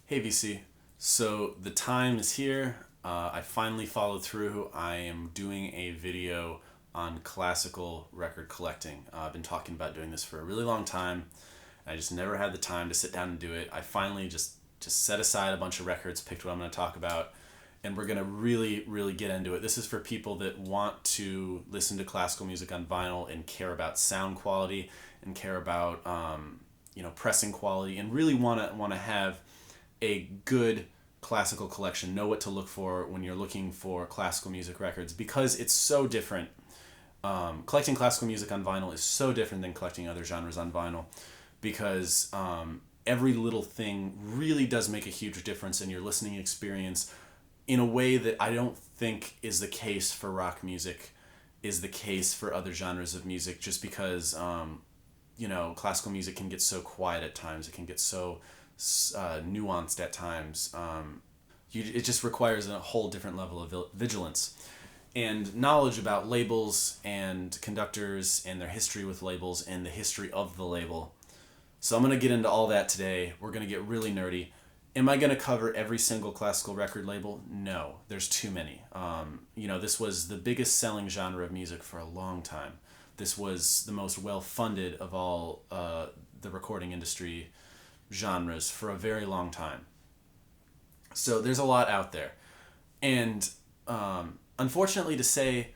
Hey VC, so the time is here. I finally followed through. I am doing a video on classical record collecting. I've been talking about doing this for a really long time. I just never had the time to sit down and do it. I finally just set aside a bunch of records, picked what I'm going to talk about, and we're going to really get into it. This is for people that want to listen to classical music on vinyl and care about sound quality and care about pressing quality and really want to have a good classical collection, know what to look for when you're looking for classical music records, because it's so different. Collecting classical music on vinyl is so different than collecting other genres on vinyl, because every little thing really does make a huge difference in your listening experience in a way that I don't think is the case for rock music, is the case for other genres of music, just because classical music can get so quiet at times. It can get so nuanced at times. It just requires a whole different level of vigilance and knowledge about labels and conductors and their history with labels and the history of the label. So I'm going to get into all that today. We're going to get really nerdy. Am I going to cover every single classical record label? No, there's too many. This was the biggest selling genre of music for a long time. This was the most well-funded of all the recording industry genres for a very long time. So there's a lot out there. And unfortunately to say,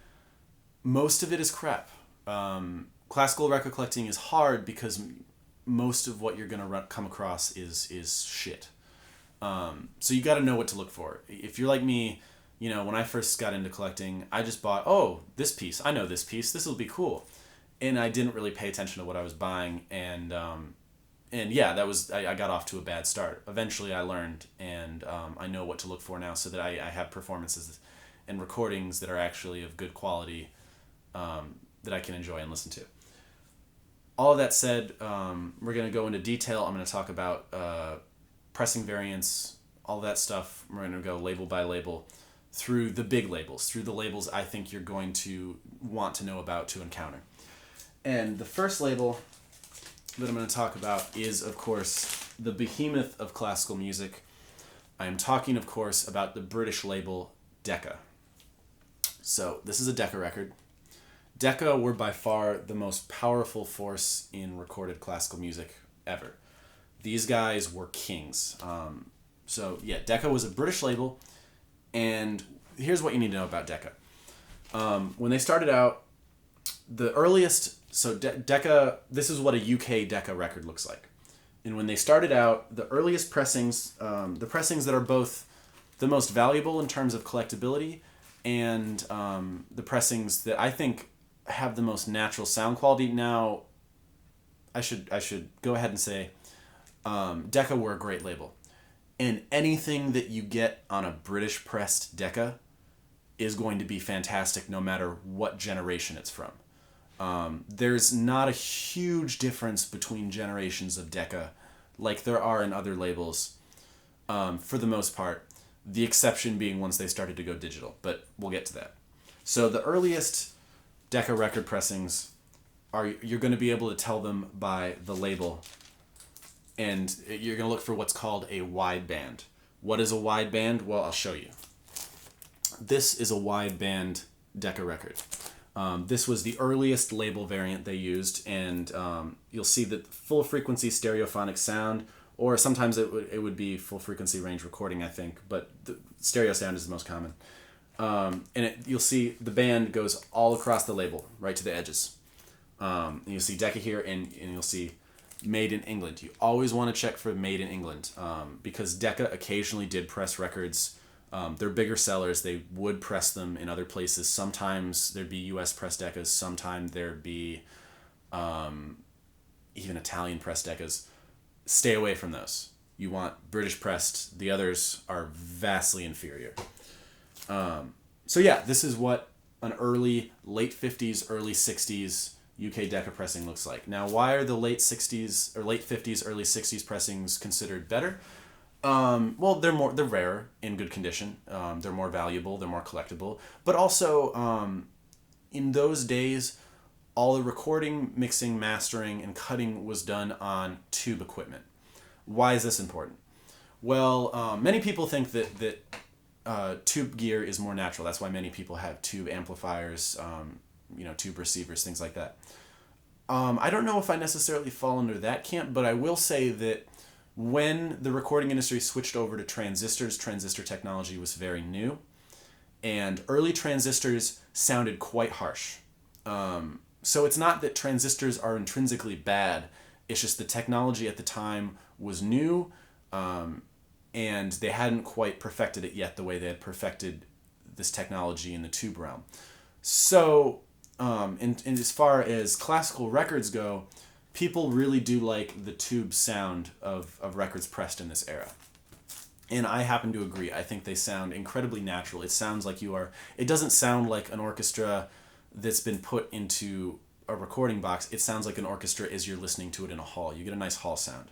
most of it is crap. Classical record collecting is hard because most of what you're going to come across is shit. So you got to know what to look for. If you're like me, when I first got into collecting, I just bought, this piece. I know this piece. This will be cool. And I didn't really pay attention to what I was buying. And I got off to a bad start. Eventually I learned, and I know what to look for now, so that I have performances and recordings that are actually of good quality, that I can enjoy and listen to. All of that said, we're going to go into detail. I'm going to talk about pressing variants, all that stuff. We're going to go label by label through the big labels, through the labels I think you're going to want to know about to encounter. And the first label that I'm going to talk about is, of course, the behemoth of classical music. I am talking, of course, about the British label Decca. So this is a Decca record. Decca were by far the most powerful force in recorded classical music ever. These guys were kings. Decca was a British label, and here's what you need to know about Decca. When they started out, the earliest... So Decca, this is what a UK Decca record looks like. And when they started out, the earliest pressings, the pressings that are both the most valuable in terms of collectability and the pressings that I think have the most natural sound quality. Now, I should go ahead and say Decca were a great label. And anything that you get on a British pressed Decca is going to be fantastic no matter what generation it's from. There's not a huge difference between generations of Decca like there are in other labels, for the most part, the exception being once they started to go digital, but we'll get to that. So the earliest Decca record pressings you're going to be able to tell them by the label, and you're going to look for what's called a wideband. What is a wideband? Well, I'll show you. This is a wideband Decca record. This was the earliest label variant they used, and you'll see that full frequency stereophonic sound, or sometimes it would be full frequency range recording, I think, but the stereo sound is the most common. You'll see the band goes all across the label, right to the edges. And you'll see Decca here, and you'll see Made in England. You always want to check for Made in England, because Decca occasionally did press records. They're bigger sellers. They would press them in other places. Sometimes there'd be U.S. press Deccas. Sometimes there'd be even Italian press Deccas. Stay away from those. You want British pressed. The others are vastly inferior. This is what an late 50s, early 60s UK Decca pressing looks like. Now, why are the late 60s or late 50s, early 60s pressings considered better? They're rarer in good condition. They're more valuable. They're more collectible. But also, in those days, all the recording, mixing, mastering, and cutting was done on tube equipment. Why is this important? Well, many people think that tube gear is more natural. That's why many people have tube amplifiers, tube receivers, things like that. I don't know if I necessarily fall under that camp, but I will say that when the recording industry switched over to transistors, transistor technology was very new, and early transistors sounded quite harsh. So it's not that transistors are intrinsically bad, it's just the technology at the time was new, and they hadn't quite perfected it yet the way they had perfected this technology in the tube realm. So, and as far as classical records go, people really do like the tube sound of records pressed in this era. And I happen to agree. I think they sound incredibly natural. It sounds like it doesn't sound like an orchestra that's been put into a recording box. It sounds like an orchestra as you're listening to it in a hall. You get a nice hall sound.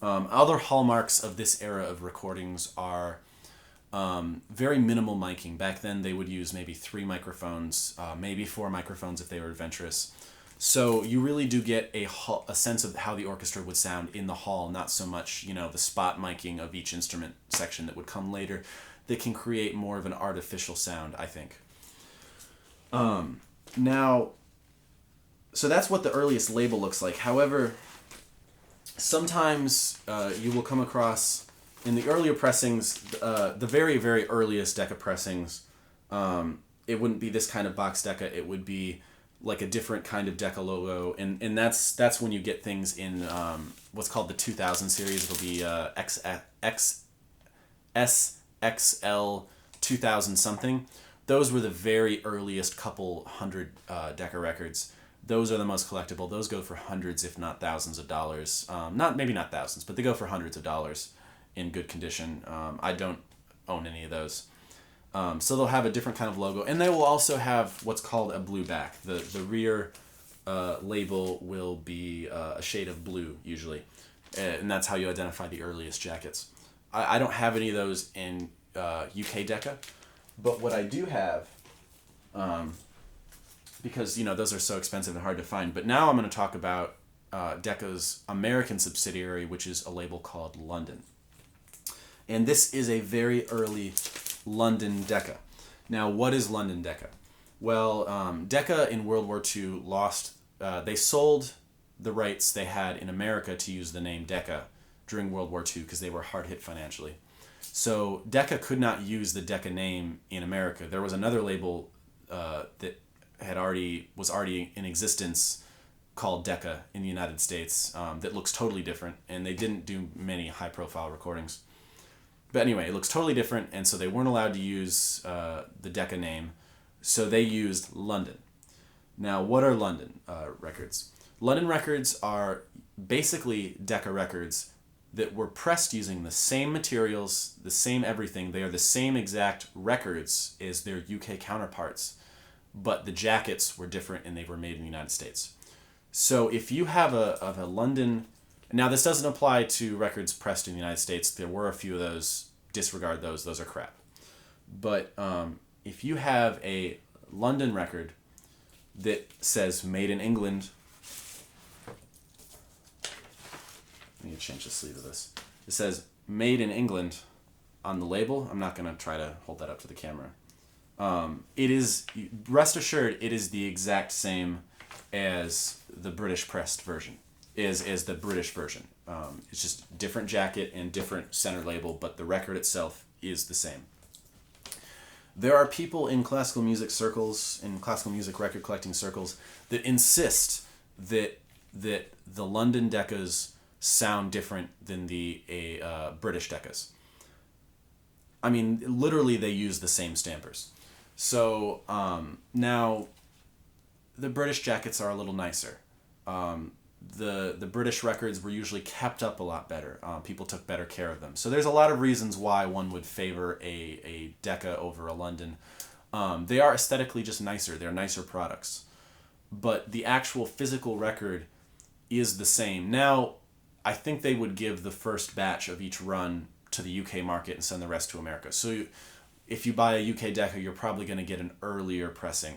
Other hallmarks of this era of recordings are very minimal miking. Back then they would use maybe 3 microphones, maybe 4 microphones if they were adventurous. So you really do get a sense of how the orchestra would sound in the hall, not so much, the spot miking of each instrument section that would come later that can create more of an artificial sound, I think. Now, so that's what the earliest label looks like. However, sometimes you will come across, in the earlier pressings, the very, very earliest Decca pressings, it wouldn't be this kind of box Decca, it would be like a different kind of Decca logo, and that's when you get things in what's called the 2000 series. It'll be SXL 2000 something. Those were the very earliest couple hundred Decca records. Those are the most collectible. Those go for hundreds, if not thousands of dollars. Maybe not thousands, but they go for hundreds of dollars in good condition. I don't own any of those. So they'll have a different kind of logo, and they will also have what's called a blue back. The rear label will be a shade of blue usually, and that's how you identify the earliest jackets. I don't have any of those in UK Decca, but what I do have, because those are so expensive and hard to find. But now I'm going to talk about Decca's American subsidiary, which is a label called London, and this is a very early London Decca. Now, what is London Decca? Well, Decca in World War II they sold the rights they had in America to use the name Decca during World War II because they were hard hit financially. So Decca could not use the Decca name in America. There was another label that was already in existence called Decca in the United States that looks totally different, and they didn't do many high profile recordings. But anyway, it looks totally different, and so they weren't allowed to use the Decca name, so they used London. Now, what are London records? London records are basically Decca records that were pressed using the same materials, the same everything. They are the same exact records as their UK counterparts, but the jackets were different and they were made in the United States. So if you have a London... Now, this doesn't apply to records pressed in the United States. There were a few of those. Disregard those. Those are crap. But if you have a London record that says Made in England... I need to change the sleeve of this. It says Made in England on the label. I'm not going to try to hold that up to the camera. It is... Rest assured, it is the exact same as the British pressed version. Is the British version. It's just different jacket and different center label, but the record itself is the same. There are people in classical music circles, in classical music record collecting circles, that insist that the London Deccas sound different than the British Deccas. I mean, literally they use the same stampers. So now the British jackets are a little nicer. The British records were usually kept up a lot better. People took better care of them. So there's a lot of reasons why one would favor a Decca over a London. They are aesthetically just nicer. They're nicer products. But the actual physical record is the same. Now, I think they would give the first batch of each run to the UK market and send the rest to America. So if you buy a UK Decca, you're probably going to get an earlier pressing.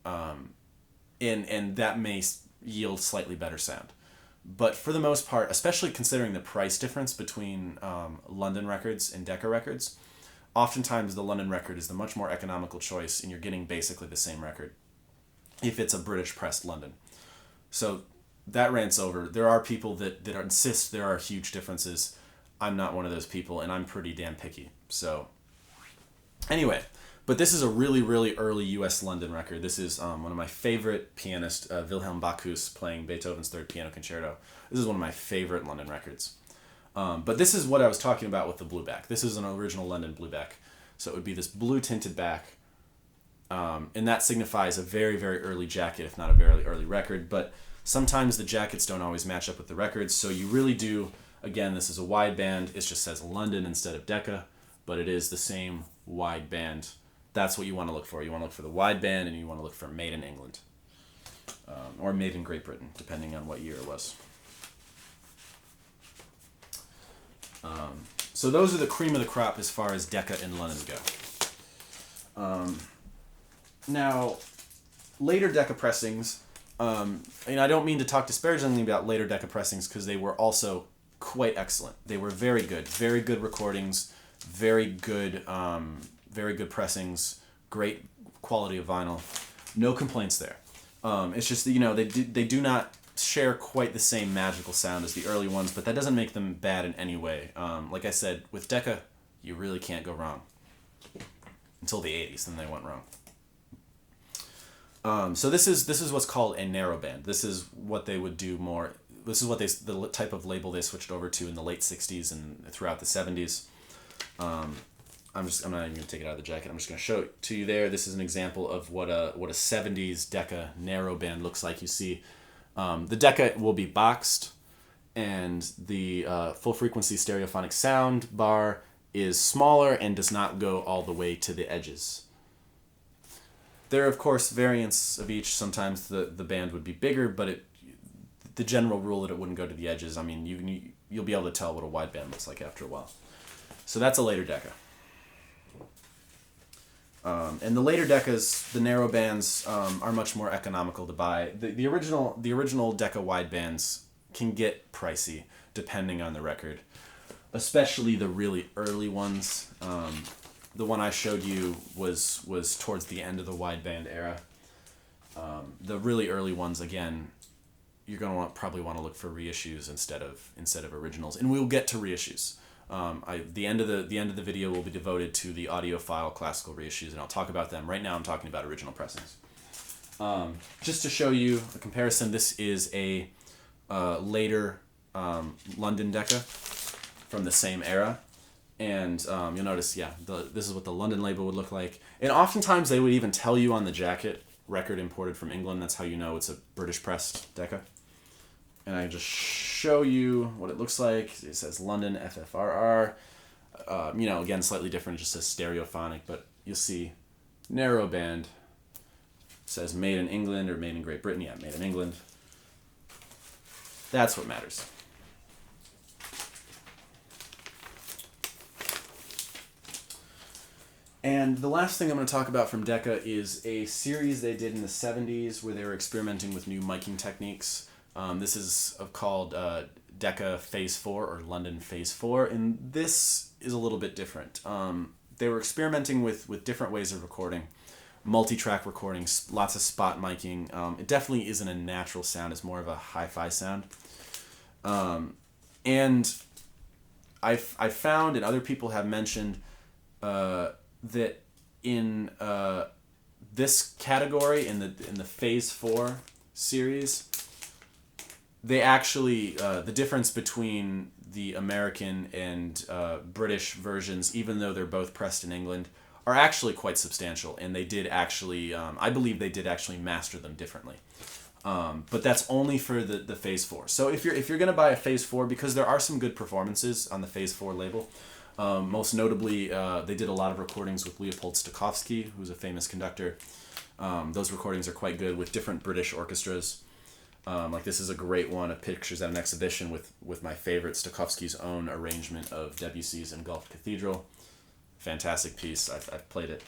And that may yield slightly better sound. But for the most part, especially considering the price difference between London records and Decca records, oftentimes the London record is the much more economical choice, and you're getting basically the same record if it's a British pressed London. So that rant's over. There are people that insist there are huge differences. I'm not one of those people, and I'm pretty damn picky. So anyway, but this is a really, really early U.S. London record. This is one of my favorite pianists, Wilhelm Bachus, playing Beethoven's Third Piano Concerto. This is one of my favorite London records. But this is what I was talking about with the blue back. This is an original London blue back. So it would be this blue tinted back. And that signifies a very, very early jacket, if not a very early record. But sometimes the jackets don't always match up with the records. So you really do, again, this is a wide band. It just says London instead of Decca, but it is the same wide band. That's what you want to look for. You want to look for the wide band, and you want to look for Made in England. Or Made in Great Britain, depending on what year it was. So those are the cream of the crop as far as Decca and London go. Now, later Decca pressings, and I don't mean to talk disparagingly about later Decca pressings because they were also quite excellent. They were very good recordings, very good pressings, great quality of vinyl. No complaints there. It's just that, they do not share quite the same magical sound as the early ones, but that doesn't make them bad in any way. Like I said, with Decca, you really can't go wrong. Until the 80s, then they went wrong. So this is what's called a narrow band. This is what they would do more. This is what the type of label they switched over to in the late 60s and throughout the 70s. I'm not even going to take it out of the jacket. I'm just going to show it to you there. This is an example of what a 70s Decca narrow band looks like. You see, the Decca will be boxed, and the full frequency stereophonic sound bar is smaller and does not go all the way to the edges. There are, of course, variants of each. Sometimes the band would be bigger, but the general rule that it wouldn't go to the edges, I mean, you'll be able to tell what a wide band looks like after a while. So that's a later Decca. And the later Deccas, the narrow bands, are much more economical to buy. The original Decca wide bands can get pricey depending on the record, especially the really early ones. The one I showed you was towards the end of the wide band era. The really early ones, again, you're gonna probably want to look for reissues instead of originals, and we'll get to reissues. The end of the video will be devoted to the audiophile classical reissues, and I'll talk about them. Right now, I'm talking about original pressings. Just to show you a comparison, this is a later London Decca from the same era, and you'll notice, this is what the London label would look like. And oftentimes they would even tell you on the jacket, record imported from England. That's how you know it's a British pressed Decca. And I just show you what it looks like. It says London FFRR. Again, slightly different. It just says stereophonic, but you'll see narrow band. It says made in England or made in Great Britain. Yeah, made in England. That's what matters. And the last thing I'm going to talk about from Decca is a series they did in the 70s where they were experimenting with new miking techniques. This is called Decca Phase 4 or London Phase 4, and this is a little bit different. They were experimenting with different ways of recording, multi-track recording, lots of spot miking. It definitely isn't a natural sound. It's more of a hi-fi sound. And I found, and other people have mentioned, that in this category, in the Phase 4 series, they actually, the difference between the American and British versions, even though they're both pressed in England, are actually quite substantial. And they did actually, I believe they did actually master them differently. But that's only for the Phase 4. So if you're going to buy a Phase 4, because there are some good performances on the Phase 4 label, most notably, they did a lot of recordings with Leopold Stokowski, who's a famous conductor. Those recordings are quite good with different British orchestras. Like this is a great one of pictures at an exhibition with my favorite Stokowski's own arrangement of Debussy's Engulfed Cathedral. Fantastic piece. I've played it.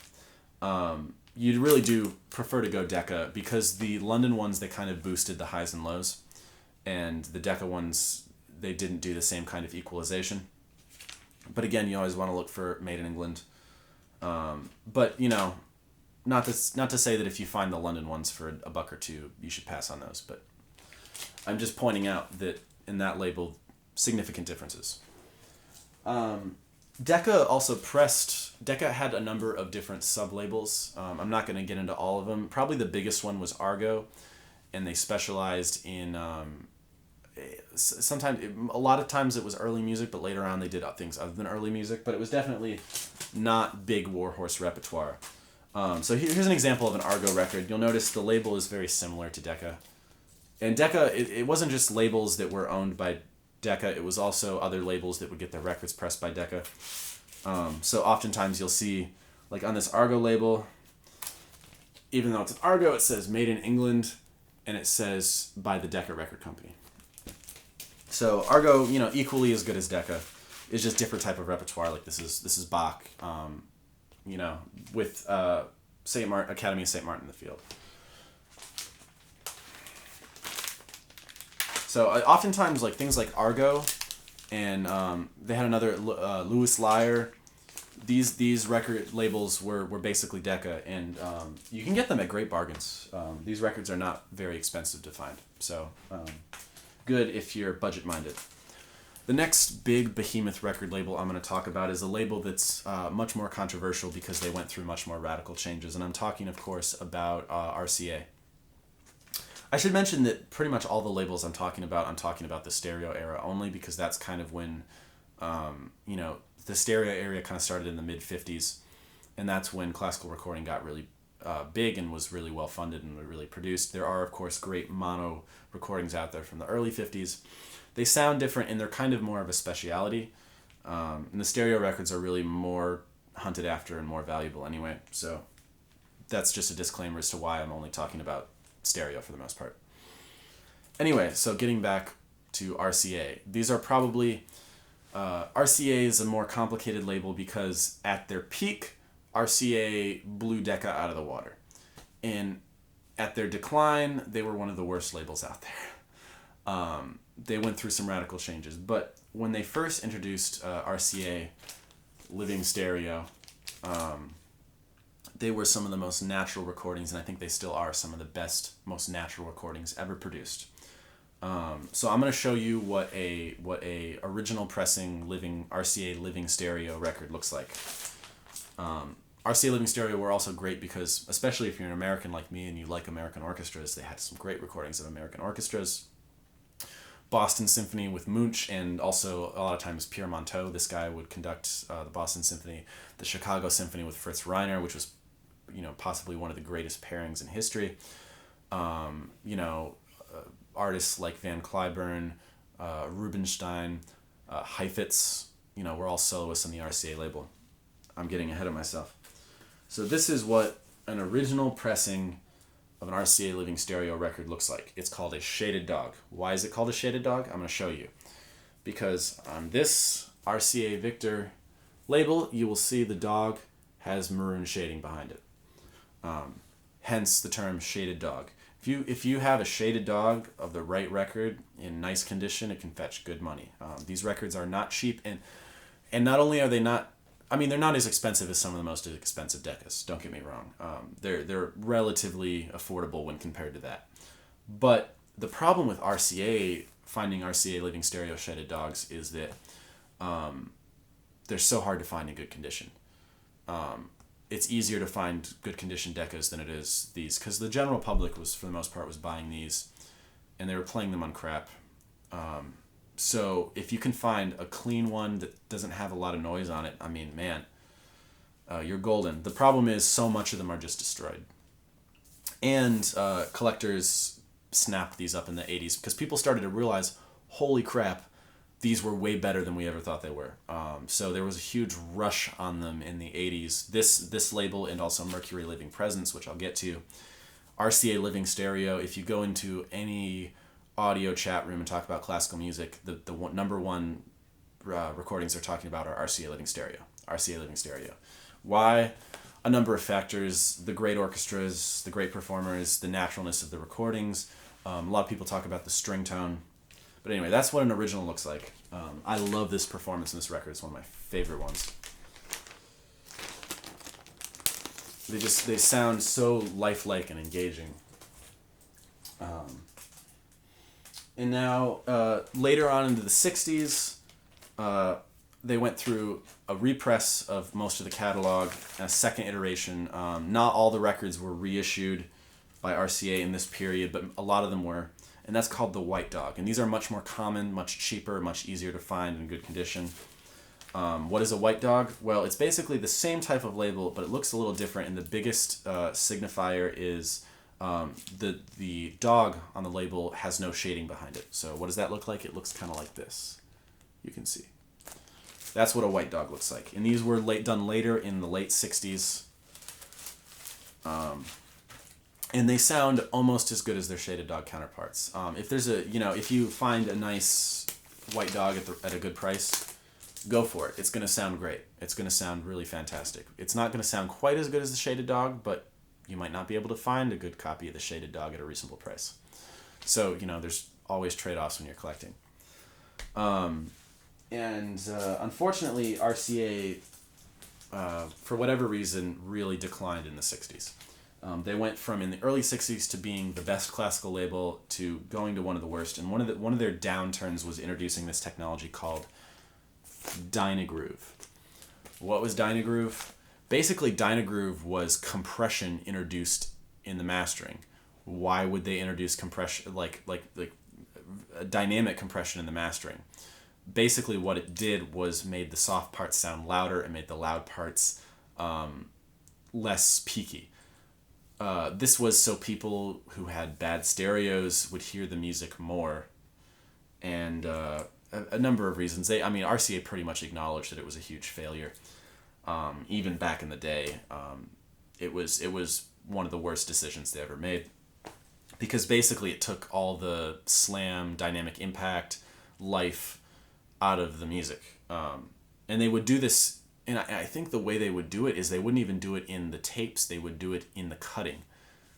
You really do prefer to go Decca because the London ones, they kind of boosted the highs and lows. and the Decca ones, they didn't do the same kind of equalization. But again, you always want to look for made in England. But you know, not to say that if you find the London ones for $1 or $2, you should pass on those. But I'm just pointing out that in that label, significant differences. Decca had a number of different sub-labels. I'm not going to get into all of them. Probably the biggest one was Argo, and they specialized in a lot of times it was early music, but later on they did things other than early music, but it was definitely not big Warhorse repertoire. So here's an example of an Argo record. You'll notice the label is very similar to Decca. And Decca, it wasn't just labels that were owned by Decca, it was also other labels that would get their records pressed by Decca. So oftentimes you'll see, like on this Argo label, even though it's an Argo, it says made in England, and it says by the Decca record company. So Argo, you know, equally as good as Decca, is just different type of repertoire. Like this is Bach, you know, with Academy of St. Martin in the Field. So oftentimes, like things like Argo, and they had another Louis Lyre. These record labels were basically Decca, and you can get them at great bargains. These records are not very expensive to find, so good if you're budget minded. The next big behemoth record label I'm going to talk about is a label that's much more controversial because they went through much more radical changes, and I'm talking, of course, about RCA. I should mention that pretty much all the labels I'm talking about the stereo era only, because that's kind of when, you know, the stereo era kind of started in the mid-50s, and that's when classical recording got really big and was really well funded and really produced. There are, of course, great mono recordings out there from the early 50s. They sound different, and they're kind of more of a speciality. And the stereo records are really more hunted after and more valuable anyway, so that's just a disclaimer as to why I'm only talking about stereo for the most part. Anyway, so getting back to RCA. These are probably... RCA is a more complicated label because at their peak, RCA blew Decca out of the water. And at their decline, they were one of the worst labels out there. They went through some radical changes. But when they first introduced RCA Living Stereo, they were some of the most natural recordings, and I think they still are some of the best, most natural recordings ever produced. So I'm going to show you what a original pressing RCA Living Stereo record looks like. RCA Living Stereo were also great because, especially if you're an American like me and you like American orchestras, they had some great recordings of American orchestras. Boston Symphony with Munch, and also a lot of times Pierre Monteau. This guy would conduct the Boston Symphony. The Chicago Symphony with Fritz Reiner, which was, you know, possibly one of the greatest pairings in history. You know, artists like Van Cliburn, Rubinstein, Heifetz, you know, were all soloists on the RCA label. I'm getting ahead of myself. So this is what an original pressing of an RCA Living Stereo record looks like. It's called a shaded dog. Why is it called a shaded dog? I'm going to show you. Because on this RCA Victor label, you will see the dog has maroon shading behind it. Hence the term shaded dog. If you have a shaded dog of the right record in nice condition, it can fetch good money. These records are not cheap, and not only are they not, I mean, they're not as expensive as some of the most expensive Deccas. Don't get me wrong. They're relatively affordable when compared to that. But the problem with RCA, finding RCA Living Stereo shaded dogs, is that they're so hard to find in good condition. It's easier to find good condition Deccas than it is these, because the general public was, for the most part, was buying these, and they were playing them on crap. So if you can find a clean one that doesn't have a lot of noise on it, I mean, man, you're golden. The problem is so much of them are just destroyed. And collectors snapped these up in the 80s because people started to realize, holy crap, these were way better than we ever thought they were. So there was a huge rush on them in the 80s. This label, and also Mercury Living Presence, which I'll get to. RCA Living Stereo, if you go into any audio chat room and talk about classical music, the number one recordings they're talking about are RCA Living Stereo. RCA Living Stereo. Why? A number of factors: the great orchestras, the great performers, the naturalness of the recordings. A lot of people talk about the string tone. But anyway, that's what an original looks like. I love this performance in this record. It's one of my favorite ones. They sound so lifelike and engaging. And now, later on into the 60s, they went through a repress of most of the catalog, a second iteration. Not all the records were reissued by RCA in this period, but a lot of them were. And that's called the White Dog. And these are much more common, much cheaper, much easier to find in good condition. What is a White Dog? Well, it's basically the same type of label, but it looks a little different. And the biggest signifier is the dog on the label has no shading behind it. So what does that look like? It looks kind of like this. You can see. That's what a White Dog looks like. And these were done later in the late 60s. And they sound almost as good as their Shaded Dog counterparts. If you find a nice White Dog at a good price, go for it. It's going to sound great. It's going to sound really fantastic. It's not going to sound quite as good as the Shaded Dog, but you might not be able to find a good copy of the Shaded Dog at a reasonable price. So, there's always trade-offs when you're collecting. Unfortunately, RCA, for whatever reason, really declined in the 60s. They went from in the early 60s to being the best classical label to going to one of the worst. And one of their downturns was introducing this technology called Dynagroove. What was Dynagroove? Basically, Dynagroove was compression introduced in the mastering. Why would they introduce compression, like dynamic compression in the mastering? Basically, what it did was made the soft parts sound louder and made the loud parts less peaky. This was so people who had bad stereos would hear the music more, and a number of reasons. RCA pretty much acknowledged that it was a huge failure. Even back in the day, it was one of the worst decisions they ever made, because basically it took all the slam, dynamic impact, life out of the music. And they would do this, and I think the way they would do it is they wouldn't even do it in the tapes, they would do it in the cutting.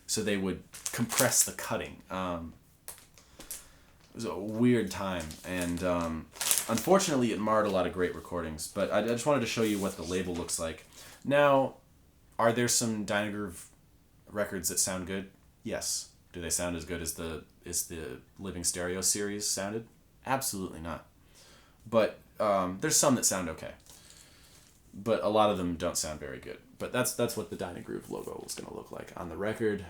So they would compress the cutting. It was a weird time, and unfortunately it marred a lot of great recordings, but I just wanted to show you what the label looks like. Now, are there some Dynagroove records that sound good? Yes. Do they sound as good as the Living Stereo series sounded? Absolutely not. But there's some that sound okay. But a lot of them don't sound very good. But that's what the Dynagroove logo was going to look like on the record.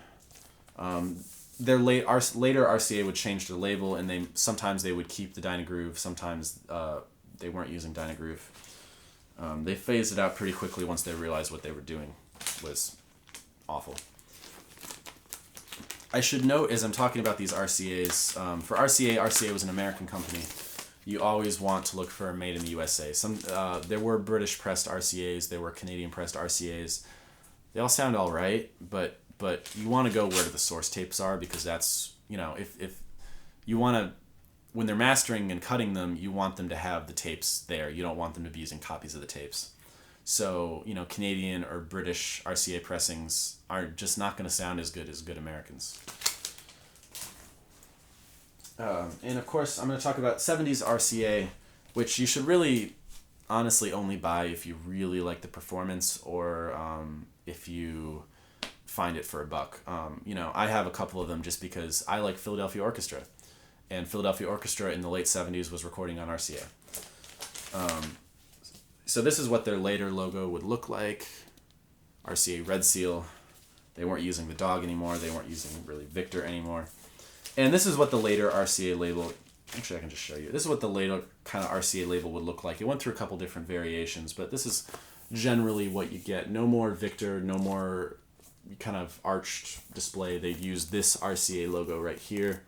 Later RCA would change their label, and sometimes they would keep the Dynagroove, sometimes they weren't using Dynagroove. They phased it out pretty quickly once they realized what they were doing was awful. I should note, as I'm talking about these RCAs, for RCA was an American company. You always want to look for a made in the USA. There were British pressed RCAs, there were Canadian pressed RCAs. They all sound all right, but you want to go where the source tapes are, because that's, if you want to, when they're mastering and cutting them, you want them to have the tapes there. You don't want them to be using copies of the tapes. So, Canadian or British RCA pressings are just not going to sound as good Americans. And of course, I'm going to talk about 70s RCA, which you should really, honestly, only buy if you really like the performance, or if you find it for $1. I have a couple of them just because I like Philadelphia Orchestra, and Philadelphia Orchestra in the late 70s was recording on RCA. So this is what their later logo would look like. RCA Red Seal. They weren't using the dog anymore. They weren't using really Victor anymore. And this is what the later RCA label, actually I can just show you. This is what the later kind of RCA label would look like. It went through a couple different variations, but this is generally what you get. No more Victor, no more kind of arched display. They've used this RCA logo right here.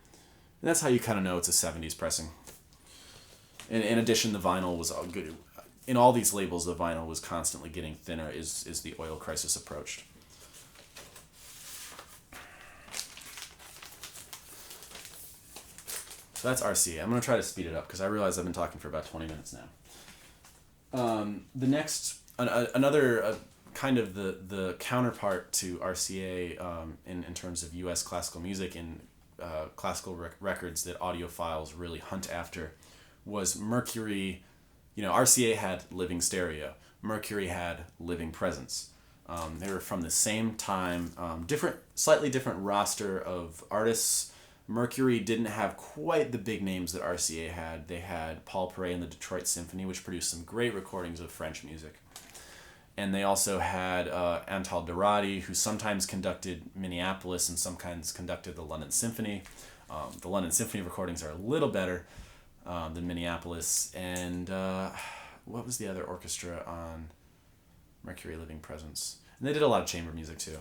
And that's how you kind of know it's a 70s pressing. And in addition, the vinyl was all good. In all these labels, the vinyl was constantly getting thinner as the oil crisis approached. So that's RCA. I'm going to try to speed it up because I realize I've been talking for about 20 minutes now. The next, another kind of the counterpart to RCA in terms of U.S. classical music, and classical records that audiophiles really hunt after was Mercury. RCA had living stereo. Mercury had living presence. They were from the same time, slightly different roster of artists. Mercury didn't have quite the big names that RCA had. They had Paul Paray and the Detroit Symphony, which produced some great recordings of French music. And they also had Antal Dorati, who sometimes conducted Minneapolis and sometimes conducted the London Symphony. The London Symphony recordings are a little better than Minneapolis. And what was the other orchestra on Mercury Living Presence? And they did a lot of chamber music too.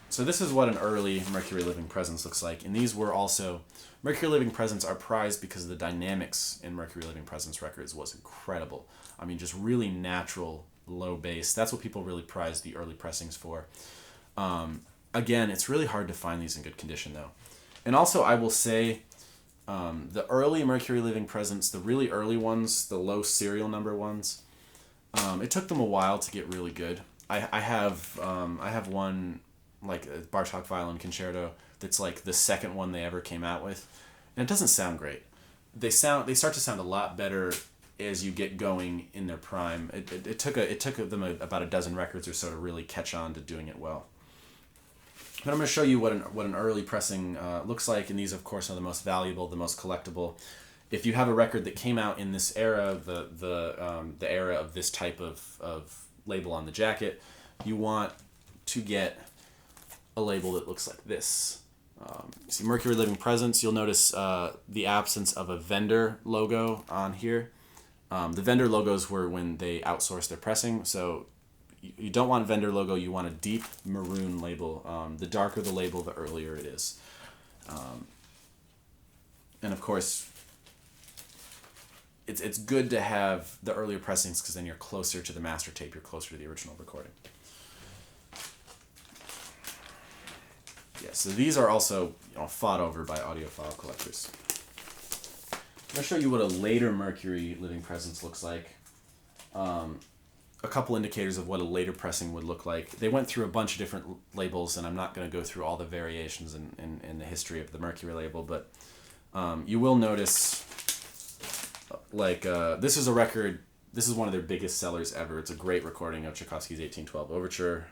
So this is what an early Mercury Living Presence looks like. And these were also, Mercury Living Presence are prized because the dynamics in Mercury Living Presence records was incredible. I mean, just really natural, low bass. That's what people really prized the early pressings for. Again, it's really hard to find these in good condition though. And also I will say, the early Mercury Living Presence, the really early ones, the low serial number ones, it took them a while to get really good. I have one, like a Bartók Violin Concerto, that's like the second one they ever came out with, and it doesn't sound great. They start to sound a lot better as you get going in their prime. It took them about a dozen records or so to really catch on to doing it well. But I'm going to show you what an early pressing looks like, and these of course are the most valuable, the most collectible. If you have a record that came out in this era, the era of this type of label on the jacket, you want to get a label that looks like this. You see Mercury Living Presence, you'll notice the absence of a vendor logo on here. The vendor logos were when they outsourced their pressing, so you don't want a vendor logo, you want a deep maroon label. The darker the label, the earlier it is. And of course, it's good to have the earlier pressings because then you're closer to the master tape, you're closer to the original recording. Yeah, so these are also fought over by audiophile collectors. I'm going to show you what a later Mercury Living Presence looks like. A couple indicators of what a later pressing would look like. They went through a bunch of different labels, and I'm not going to go through all the variations in the history of the Mercury label, but you will notice, this is a record, this is one of their biggest sellers ever. It's a great recording of Tchaikovsky's 1812 Overture.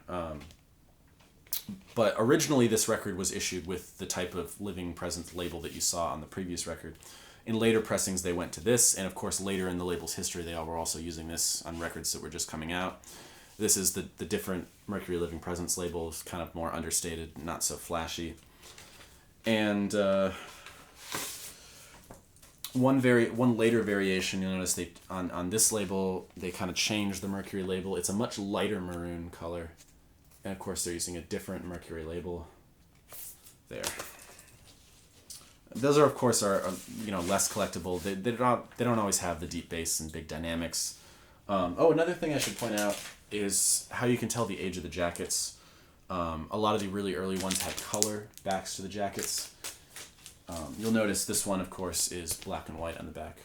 But originally this record was issued with the type of Living Presence label that you saw on the previous record. In later pressings they went to this, and of course later in the label's history they were also using this on records that were just coming out. This is the different Mercury Living Presence labels, kind of more understated, not so flashy. And one later variation, you'll notice they on this label they kind of changed the Mercury label. It's a much lighter maroon color. And of course they're using a different Mercury label there. Those are of course less collectible. They don't always have the deep bass and big dynamics. Another thing I should point out is how you can tell the age of the jackets. A lot of the really early ones had color backs to the jackets. You'll notice this one of course is black and white on the back.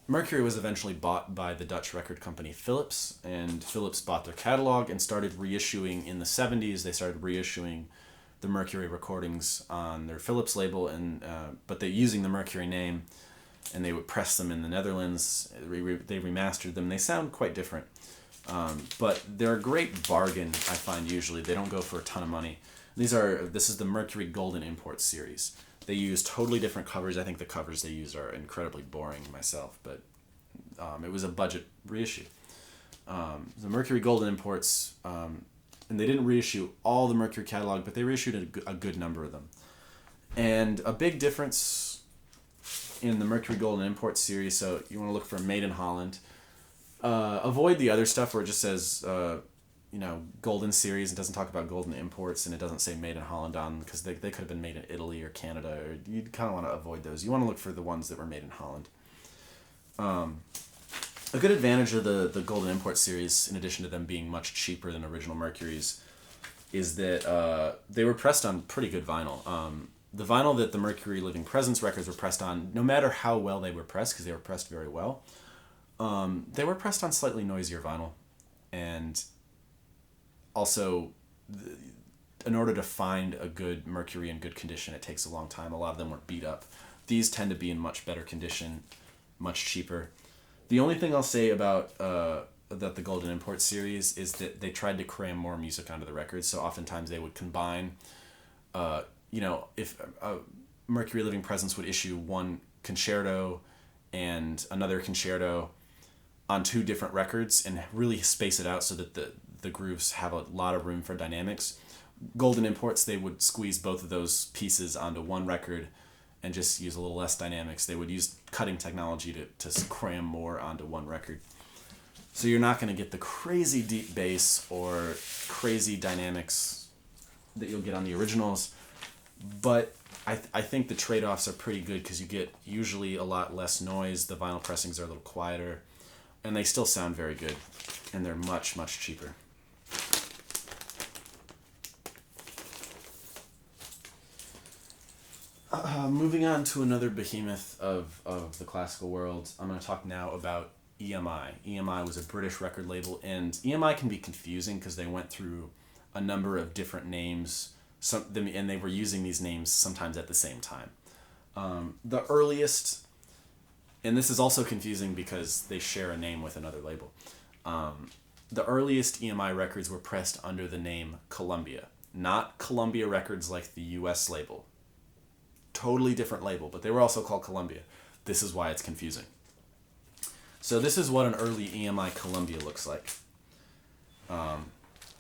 Mercury was eventually bought by the Dutch record company Philips, and Philips bought their catalog and started reissuing in the 70s. They started reissuing the Mercury recordings on their Philips label, but they're using the Mercury name, and they would press them in the Netherlands. They remastered them. They sound quite different, but they're a great bargain, I find usually. They don't go for a ton of money. This is the Mercury Golden Import series. They use totally different covers. I think the covers they use are incredibly boring myself, but it was a budget reissue. The Mercury Golden Imports, and they didn't reissue all the Mercury catalog, but they reissued a good number of them. And a big difference in the Mercury Golden Import series, so you want to look for Made in Holland. Avoid the other stuff where it just says Golden Series and doesn't talk about Golden Imports, and it doesn't say Made in Holland on, because they could have been made in Italy or Canada, or you'd kind of want to avoid those. You want to look for the ones that were made in Holland. A good advantage of the Golden Import series, in addition to them being much cheaper than original Mercury's, is that they were pressed on pretty good vinyl. The vinyl that the Mercury Living Presence records were pressed on, no matter how well they were pressed, because they were pressed very well, they were pressed on slightly noisier vinyl. And also, in order to find a good Mercury in good condition, it takes a long time. A lot of them were beat up. These tend to be in much better condition, much cheaper. The only thing I'll say about the Golden Import series is that they tried to cram more music onto the records. So oftentimes they would combine, if Mercury Living Presence would issue one concerto and another concerto on two different records and really space it out so that the grooves have a lot of room for dynamics. Golden Imports, they would squeeze both of those pieces onto one record and just use a little less dynamics. They would use cutting technology to cram more onto one record. So you're not going to get the crazy deep bass or crazy dynamics that you'll get on the originals, but I think the trade-offs are pretty good because you get usually a lot less noise. The vinyl pressings are a little quieter, and they still sound very good, and they're much, much cheaper. Moving on to another behemoth of the classical world, I'm going to talk now about EMI. EMI was a British record label, and EMI can be confusing because they went through a number of different names, and they were using these names sometimes at the same time. The earliest, and this is also confusing because they share a name with another label. The earliest EMI records were pressed under the name Columbia, not Columbia Records like the US label. Totally different label, but they were also called Columbia. This is why it's confusing. So this is what an early EMI Columbia looks like.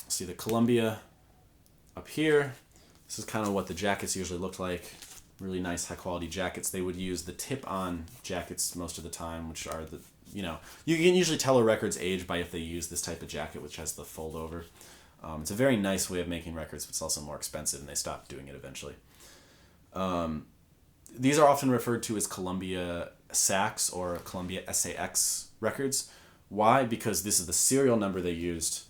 See the Columbia up here. This is kind of what the jackets usually looked like. Really nice, high quality jackets. They would use the tip-on jackets most of the time, which are you can usually tell a record's age by if they use this type of jacket, which has the fold over. It's a very nice way of making records, but it's also more expensive, and they stopped doing it eventually. These are often referred to as Columbia Sax or Columbia SAX records. Why? Because this is the serial number they used.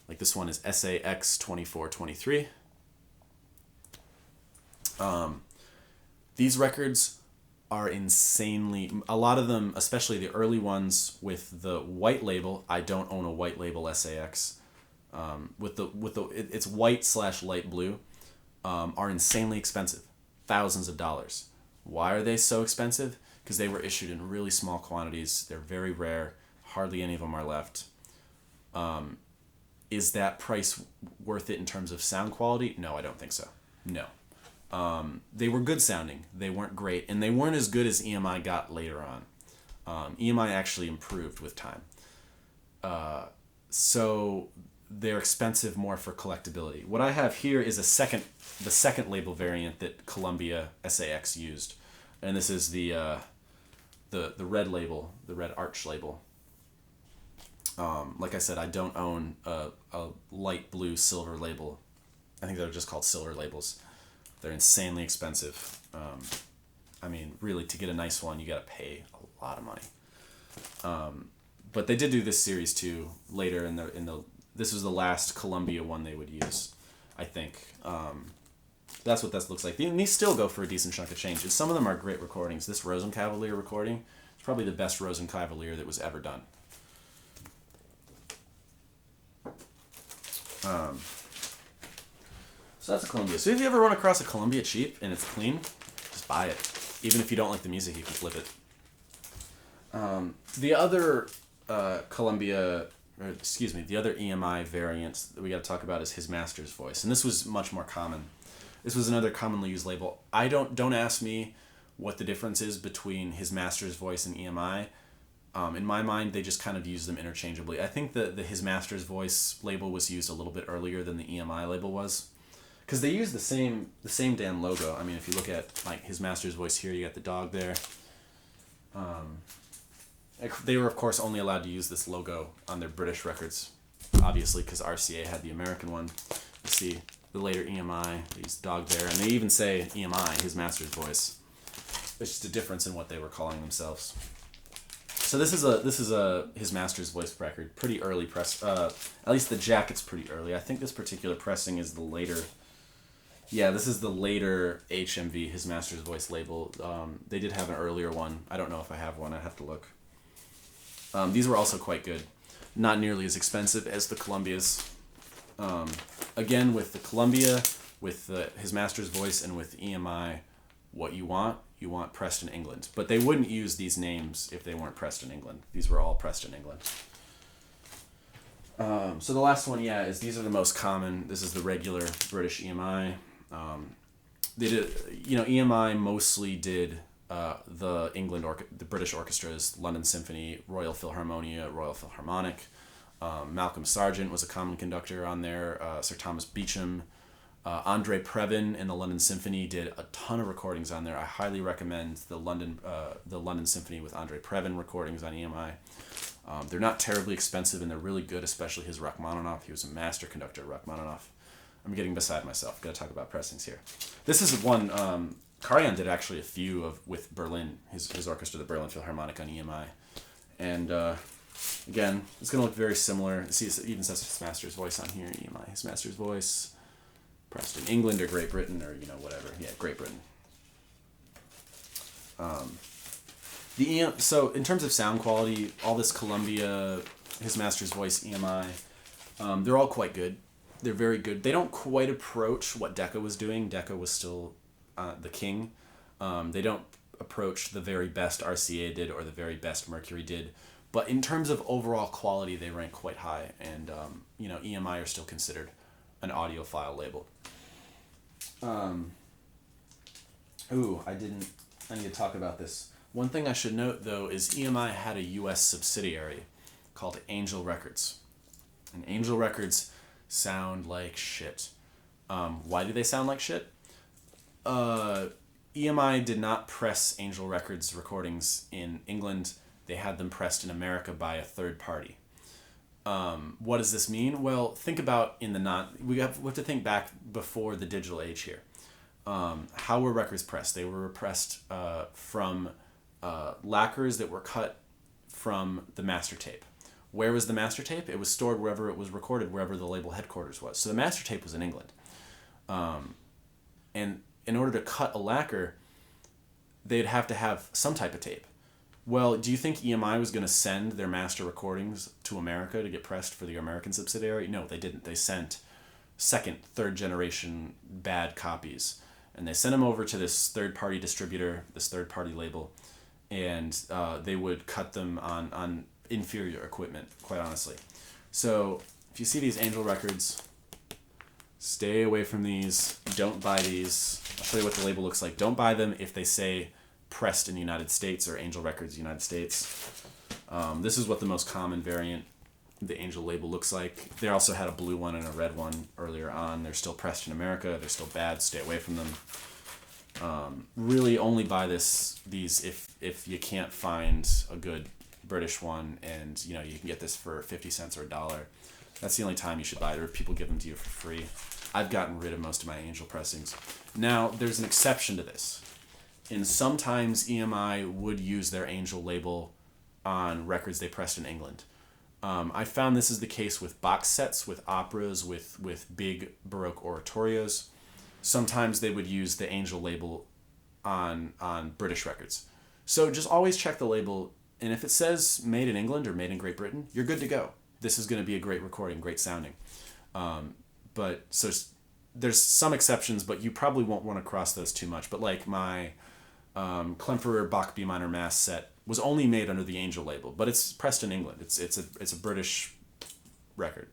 Like this one is SAX 2423. These records are insanely, a lot of them, especially the early ones with the white label. I don't own a white label SAX. It's white/light blue, are insanely expensive. Thousands of dollars. Why are they so expensive? Because they were issued in really small quantities. They're very rare. Hardly any of them are left. Is that price worth it in terms of sound quality? No, I don't think so. No. They were good sounding. They weren't great. And they weren't as good as EMI got later on. EMI actually improved with time. So they're expensive more for collectability. What I have here is the second label variant that Columbia SAX used, and this is the red label, the red arch label. Like I said, I don't own a light blue silver label. I think they're just called silver labels. They're insanely expensive. Really, to get a nice one, you got to pay a lot of money. But they did do this series too later in the. This was the last Columbia one they would use, I think. That's what this looks like. And these still go for a decent chunk of change. And some of them are great recordings. This Rosenkavalier recording is probably the best Rosenkavalier that was ever done. So that's a Columbia. So if you ever run across a Columbia cheap and it's clean, just buy it. Even if you don't like the music, you can flip it. The other the other EMI variant that we got to talk about is His Master's Voice, and this was much more common. This was another commonly used label. Don't ask me what the difference is between His Master's Voice and EMI. In my mind, they just kind of use them interchangeably. I think the His Master's Voice label was used a little bit earlier than the EMI label was, because they use the same damn logo. I mean, if you look at like His Master's Voice here, you got the dog there. They were, of course, only allowed to use this logo on their British records, obviously, because RCA had the American one. You see the later EMI, they use the dog there, and they even say EMI, His Master's Voice. There's just a difference in what they were calling themselves. So this is a His Master's Voice record, pretty early press. At least the jacket's pretty early. I think this particular pressing is the later. Yeah, this is the later HMV, His Master's Voice label. They did have an earlier one. I don't know if I have one. I'd have to look. These were also quite good. Not nearly as expensive as the Columbias. Again, with the Columbia, with his master's voice, and with EMI, what you want pressed in England. But they wouldn't use these names if they weren't pressed in England. These were all pressed in England. So the last one, these are the most common. This is the regular British EMI. They did, EMI mostly did the British orchestras, London Symphony, Royal Philharmonia, Royal Philharmonic. Malcolm Sargent was a common conductor on there. Sir Thomas Beecham. Andre Previn in the London Symphony did a ton of recordings on there. I highly recommend the London Symphony with Andre Previn recordings on EMI. They're not terribly expensive, and they're really good, especially his Rachmaninoff. He was a master conductor at Rachmaninoff. I'm getting beside myself. Got to talk about pressings here. This is one Karajan did actually a few with Berlin, his orchestra, the Berlin Philharmonic on EMI, and again, it's going to look very similar. See, it even says his master's voice on here. EMI, his master's voice, pressed in England or Great Britain or whatever. Yeah, Great Britain. So in terms of sound quality, all this Columbia, his master's voice, EMI, they're all quite good. They're very good. They don't quite approach what Decca was doing. Decca was still the king. They don't approach the very best RCA did or the very best Mercury did. But in terms of overall quality, they rank quite high. And, EMI are still considered an audiophile label. I need to talk about this. One thing I should note, though, is EMI had a U.S. subsidiary called Angel Records. And Angel Records sound like shit. Why do they sound like shit? EMI did not press Angel Records recordings in England. They had them pressed in America by a third party. What does this mean? Well, think about we have to think back before the digital age here. How were records pressed? They were pressed from lacquers that were cut from the master tape. Where was the master tape? It was stored wherever it was recorded, wherever the label headquarters was. So the master tape was in England. And in order to cut a lacquer, they'd have to have some type of tape. Well, do you think EMI was going to send their master recordings to America to get pressed for the American subsidiary? No, they didn't. They sent second, third generation bad copies. And they sent them over to this third-party distributor, this third-party label, and they would cut them on inferior equipment, quite honestly. So if you see these Angel Records, stay away from these. Don't buy these. I'll show you what the label looks like. Don't buy them if they say pressed in the United States or Angel Records United States. This is what the most common variant, the Angel label, looks like. They also had a blue one and a red one earlier on. They're still pressed in America. They're still bad. Stay away from them. Really only buy these if you can't find a good British one, and you can get this for 50 cents or $1. That's the only time you should buy it, or people give them to you for free. I've gotten rid of most of my Angel pressings. Now, there's an exception to this. And sometimes EMI would use their Angel label on records they pressed in England. I found this is the case with box sets, with operas, with big Baroque oratorios. Sometimes they would use the Angel label on British records. So just always check the label, and if it says made in England or made in Great Britain, you're good to go. This is going to be a great recording, great sounding. But so there's some exceptions, but you probably won't want to cross those too much. But like my Klemperer Bach B minor Mass set was only made under the Angel label, but it's pressed in England. It's a British record.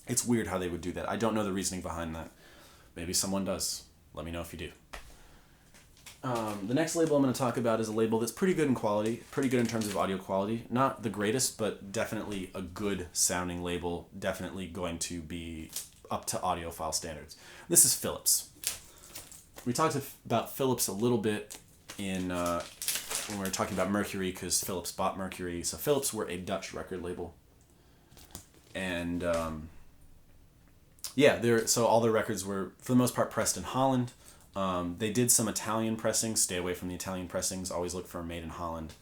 It's weird how they would do that. I don't know the reasoning behind that. Maybe someone does. Let me know if you do. The next label I'm going to talk about is a label that's pretty good in quality, pretty good in terms of audio quality. Not the greatest, but definitely a good sounding label. Definitely going to be up to audiophile standards. This is Philips. We talked about Philips a little bit when we were talking about Mercury, because Philips bought Mercury. So Philips were a Dutch record label. And so all their records were, for the most part, pressed in Holland. They did some Italian pressings. Stay away from the Italian pressings. Always look for made in Holland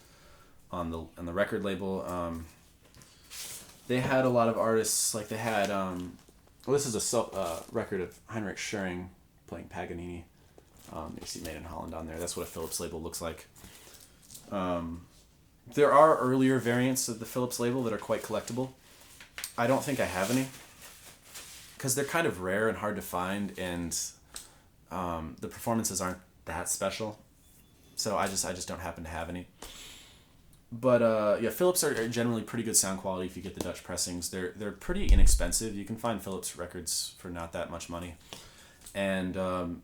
on the record label. They had a lot of artists, like they had, this is a record of Heinrich Schering playing Paganini. You see made in Holland on there. That's what a Philips label looks like. There are earlier variants of the Philips label that are quite collectible. I don't think I have any. because they're kind of rare and hard to find, and the performances aren't that special. So I just don't happen to have any. But yeah, Philips are generally pretty good sound quality if you get the Dutch pressings. They're pretty inexpensive. You can find Philips records for not that much money, and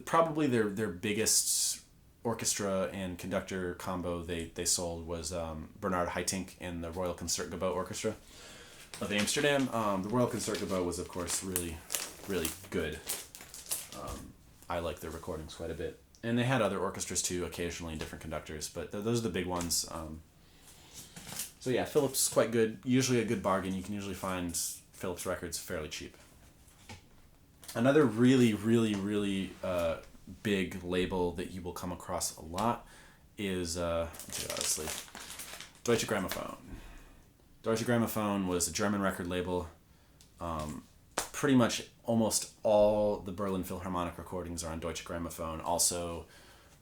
probably their biggest orchestra and conductor combo they sold was Bernard Haitink and the Royal Concertgebouw Orchestra of Amsterdam. The Royal Concertgebouw was, of course, really, really good. I like their recordings quite a bit. And they had other orchestras too, occasionally, different conductors, but those are the big ones. So yeah, Philips quite good. Usually a good bargain. You can usually find Philips records fairly cheap. Another really, really, really big label that you will come across a lot is, honestly, Deutsche Grammophon. Deutsche Grammophon was a German record label. Pretty much almost all the Berlin Philharmonic recordings are on Deutsche Grammophon. Also,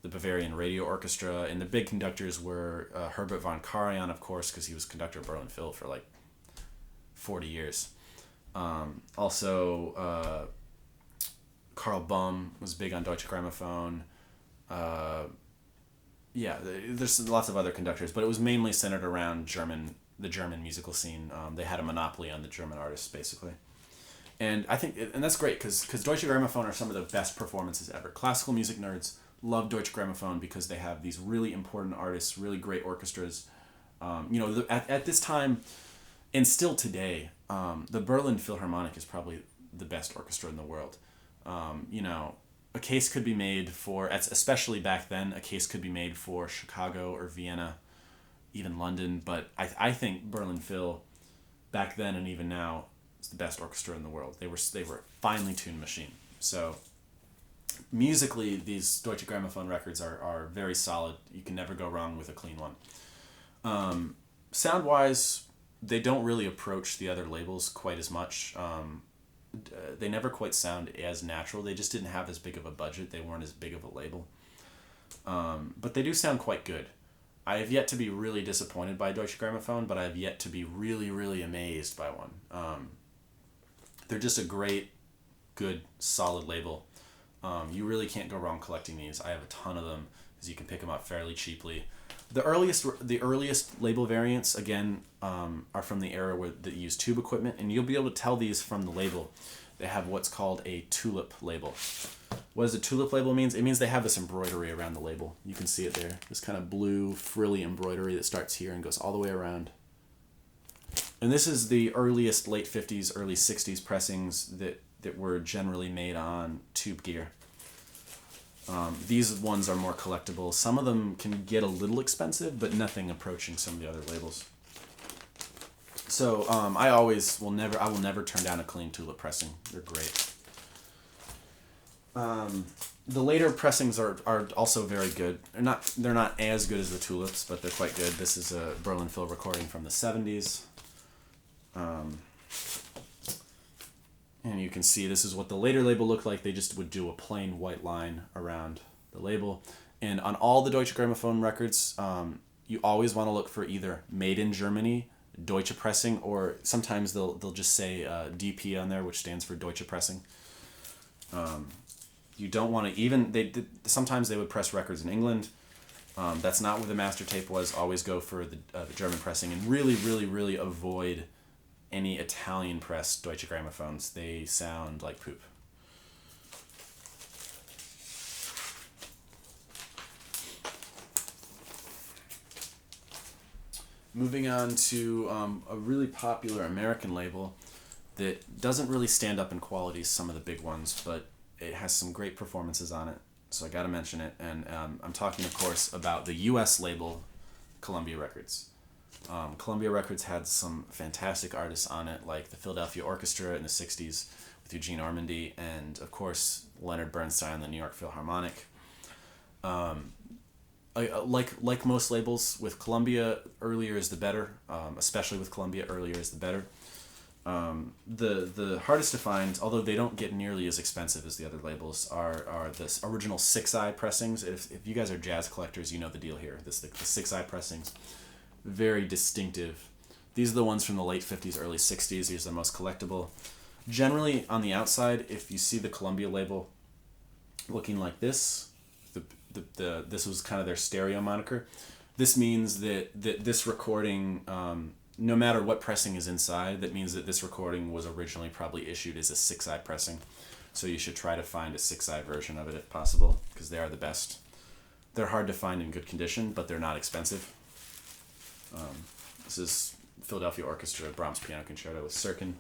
the Bavarian Radio Orchestra, and the big conductors were Herbert von Karajan, of course, because he was conductor of Berlin Phil for like 40 years. Also, Karl Böhm was big on Deutsche Grammophon. Yeah, there's lots of other conductors, but it was mainly centered around the German musical scene. They had a monopoly on the German artists, basically. And I think, and that's great, because Deutsche Grammophon are some of the best performances ever. Classical music nerds love Deutsche Grammophon because they have these really important artists, really great orchestras. At this time, and still today, the Berlin Philharmonic is probably the best orchestra in the world. A case could be made for, especially back then, a case could be made for Chicago or Vienna, even London. But I think Berlin Phil, back then and even now, is the best orchestra in the world. They were a finely tuned machine. So musically, these Deutsche Grammophon records are very solid. You can never go wrong with a clean one. Sound-wise, they don't really approach the other labels quite as much. They never quite sound as natural. They just didn't have as big of a budget. They weren't as big of a label. But they do sound quite good. I have yet to be really disappointed by Deutsche Grammophon, but I have yet to be really, really amazed by one. They're just a great, good, solid label. You really can't go wrong collecting these. I have a ton of them, because you can pick them up fairly cheaply. The earliest label variants, again, are from the era that use tube equipment, and you'll be able to tell these from the label. They have what's called a tulip label. What does a tulip label mean? It means they have this embroidery around the label. You can see it there. This kind of blue frilly embroidery that starts here and goes all the way around. And this is the earliest late 50s, early 60s pressings that were generally made on tube gear. These ones are more collectible. Some of them can get a little expensive, but nothing approaching some of the other labels. So I will never turn down a clean tulip pressing. They're great. The later pressings are also very good. They're not as good as the tulips, but they're quite good. This is a Berlin Phil recording from the 70s. And you can see this is what the later label looked like. They just would do a plain white line around the label. And on all the Deutsche Grammophon records, you always want to look for either made in Germany, Deutsche Pressing, or sometimes they'll just say DP on there, which stands for Deutsche Pressing. You don't want to sometimes they would press records in England. That's not where the master tape was. Always go for the German pressing, and really, really, really avoid any Italian pressed Deutsche Grammophones. They sound like poop. Moving on to a really popular American label that doesn't really stand up in quality as some of the big ones, but it has some great performances on it, so I gotta mention it. And I'm talking, of course, about the U.S. label, Columbia Records. Columbia Records had some fantastic artists on it, like the Philadelphia Orchestra in the 60s with Eugene Ormandy, and, of course, Leonard Bernstein and the New York Philharmonic. Like most labels, with Columbia, earlier is the better. Especially with Columbia, earlier is the better. The hardest to find, although they don't get nearly as expensive as the other labels, are the original 6-eye pressings. If you guys are jazz collectors, you know the deal here. The 6-eye pressings, very distinctive. These are the ones from the late 50s, early 60s. These are the most collectible. Generally, on the outside, if you see the Columbia label looking like this, this was kind of their stereo moniker. This means that this recording, no matter what pressing is inside, that means that this recording was originally probably issued as a 6i pressing. So you should try to find a 6i version of it if possible, because they are the best. They're hard to find in good condition, but they're not expensive. This is Philadelphia Orchestra Brahms Piano Concerto with Sirkin.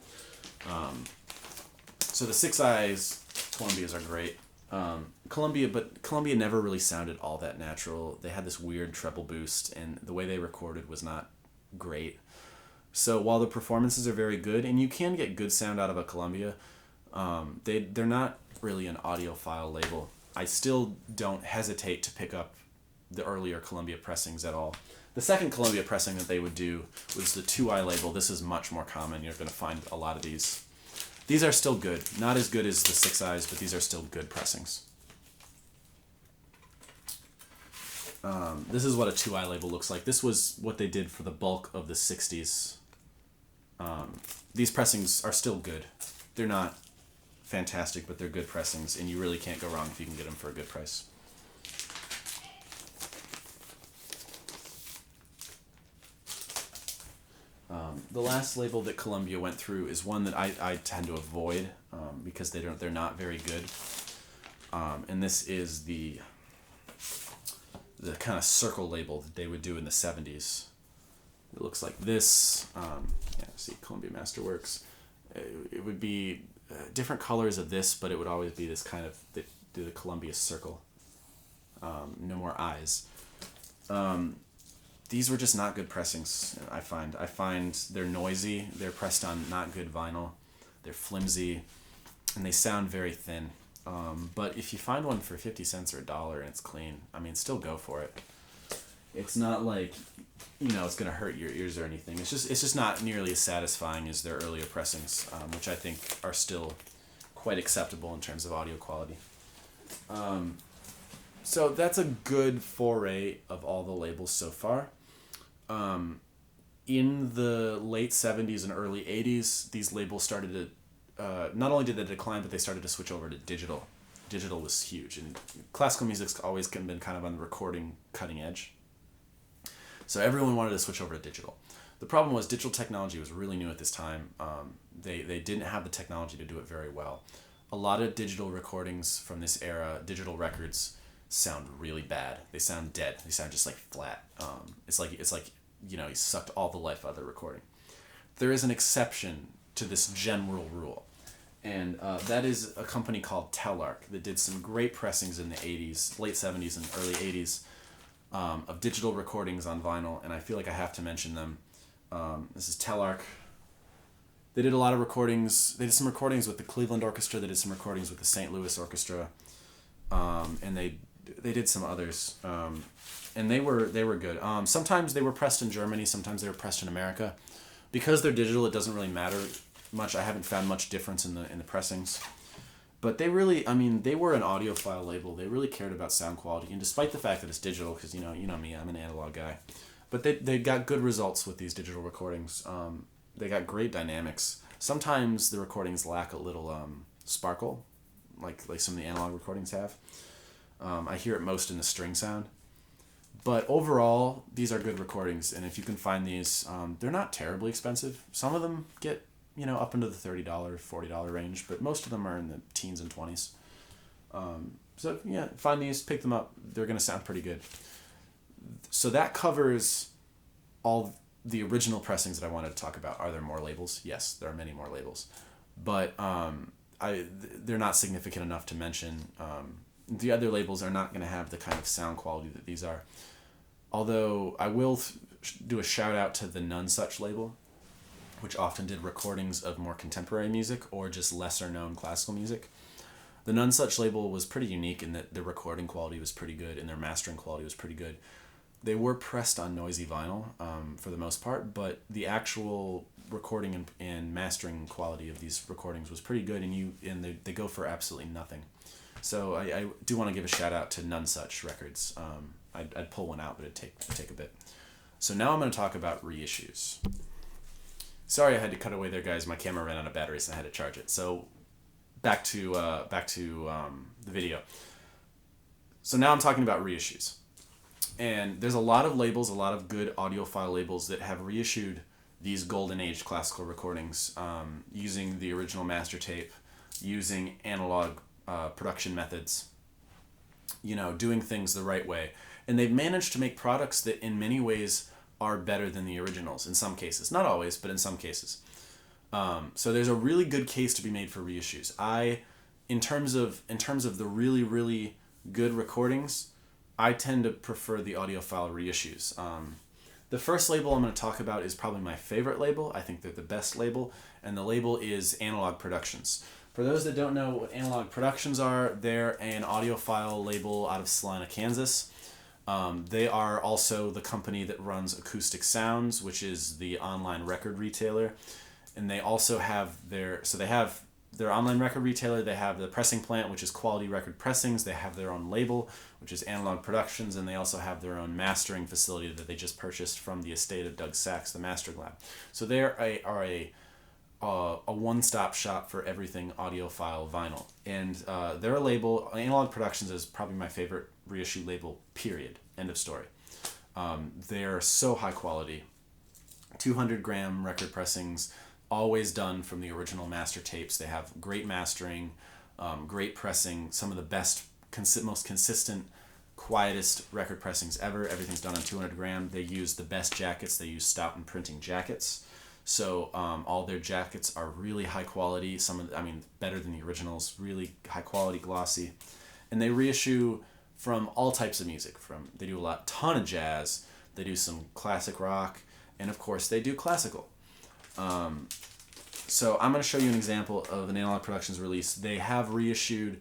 So the 6i's, Columbias are great. Columbia never really sounded all that natural. They had this weird treble boost, and the way they recorded was not great. So while the performances are very good, and you can get good sound out of a Columbia, they're not really an audiophile label. I still don't hesitate to pick up the earlier Columbia pressings at all. The second Columbia pressing that they would do was the 2i label. This is much more common. You're going to find a lot of these. These are still good. Not as good as the 6i's, but these are still good pressings. This is what a 2i label looks like. This was what they did for the bulk of the 60s. These pressings are still good. They're not fantastic, but they're good pressings, and you really can't go wrong if you can get them for a good price. The last label that Columbia went through is one that I tend to avoid because they're not very good. And this is the kind of circle label that they would do in the 70s. It looks like this. See, Columbia Masterworks. It would be different colors of this, but it would always be this kind of the Columbia circle. No more eyes. These were just not good pressings, I find. I find they're noisy. They're pressed on not good vinyl. They're flimsy, and they sound very thin. But if you find one for 50 cents or $1 and it's clean, I mean, still go for it. It's not like, it's going to hurt your ears or anything. It's just not nearly as satisfying as their earlier pressings, which I think are still quite acceptable in terms of audio quality. So that's a good foray of all the labels so far. In the late 70s and early 80s, these labels started to, not only did they decline, but they started to switch over to digital. Digital was huge, and classical music's always been kind of on the recording cutting edge. So everyone wanted to switch over to digital. The problem was digital technology was really new at this time. They didn't have the technology to do it very well. A lot of digital recordings from this era, digital records, sound really bad. They sound dead. They sound just like flat. It's like he sucked all the life out of the recording. There is an exception to this general rule, and that is a company called Telarc that did some great pressings in the 80s, late 70s and early 80s of digital recordings on vinyl, and I feel like I have to mention them. This is Telarc. They did a lot of recordings. They did some recordings with the Cleveland Orchestra. They did some recordings with the St. Louis Orchestra, and they did some others, and they were good. Sometimes they were pressed in Germany, sometimes they were pressed in America. Because they're digital, it doesn't really matter much. I haven't found much difference in the pressings. But they really, they were an audiophile label. They really cared about sound quality, and despite the fact that it's digital, because you know me, I'm an analog guy. But they got good results with these digital recordings. They got great dynamics. Sometimes the recordings lack a little sparkle, like some of the analog recordings have. I hear it most in the string sound. But overall, these are good recordings, and if you can find these, they're not terribly expensive. Some of them get, up into the $30, $40 range, but most of them are in the teens and 20s. So yeah, find these, pick them up. They're going to sound pretty good. So that covers all the original pressings that I wanted to talk about. Are there more labels? Yes, there are many more labels. But they're not significant enough to mention. The other labels are not going to have the kind of sound quality that these are. Although I will do a shout out to the None Such label, which often did recordings of more contemporary music or just lesser known classical music. The None Such label was pretty unique in that their recording quality was pretty good and their mastering quality was pretty good. They were pressed on noisy vinyl for the most part, but the actual recording and mastering quality of these recordings was pretty good, and they go for absolutely nothing. So I do want to give a shout out to None Such Records. I'd pull one out, but it'd take a bit. So now I'm going to talk about reissues. Sorry, I had to cut away there, guys. My camera ran out of batteries and I had to charge it. So back to the video. So now I'm talking about reissues. And there's a lot of labels, a lot of good audiophile labels that have reissued these golden age classical recordings using the original master tape, using analog production methods, doing things the right way. And they've managed to make products that in many ways are better than the originals in some cases. Not always, but in some cases. So there's a really good case to be made for reissues. In terms of the really, really good recordings, I tend to prefer the audiophile reissues. The first label I'm going to talk about is probably my favorite label. I think they're the best label, and the label is Analog Productions. For those that don't know what Analog Productions are, they're an audiophile label out of Salina, Kansas. They are also the company that runs Acoustic Sounds, which is the online record retailer. And they also have their online record retailer, they have the pressing plant, which is Quality Record Pressings, they have their own label, which is Analog Productions, and they also have their own mastering facility that they just purchased from the estate of Doug Sachs, the Mastering Lab. So they are a one-stop shop for everything audiophile vinyl. And they're a label, Analog Productions is probably my favorite reissue label, period. End of story. They're so high quality. 200-gram record pressings, always done from the original master tapes. They have great mastering, great pressing, some of the best, most consistent, quietest record pressings ever. Everything's done on 200 gram. They use the best jackets. They use Stoughton printing jackets. So all their jackets are really high quality. Better than the originals. Really high quality, glossy, and they reissue from all types of music. They do a ton of jazz. They do some classic rock, and of course they do classical. So I'm going to show you an example of an Analog Productions release. They have reissued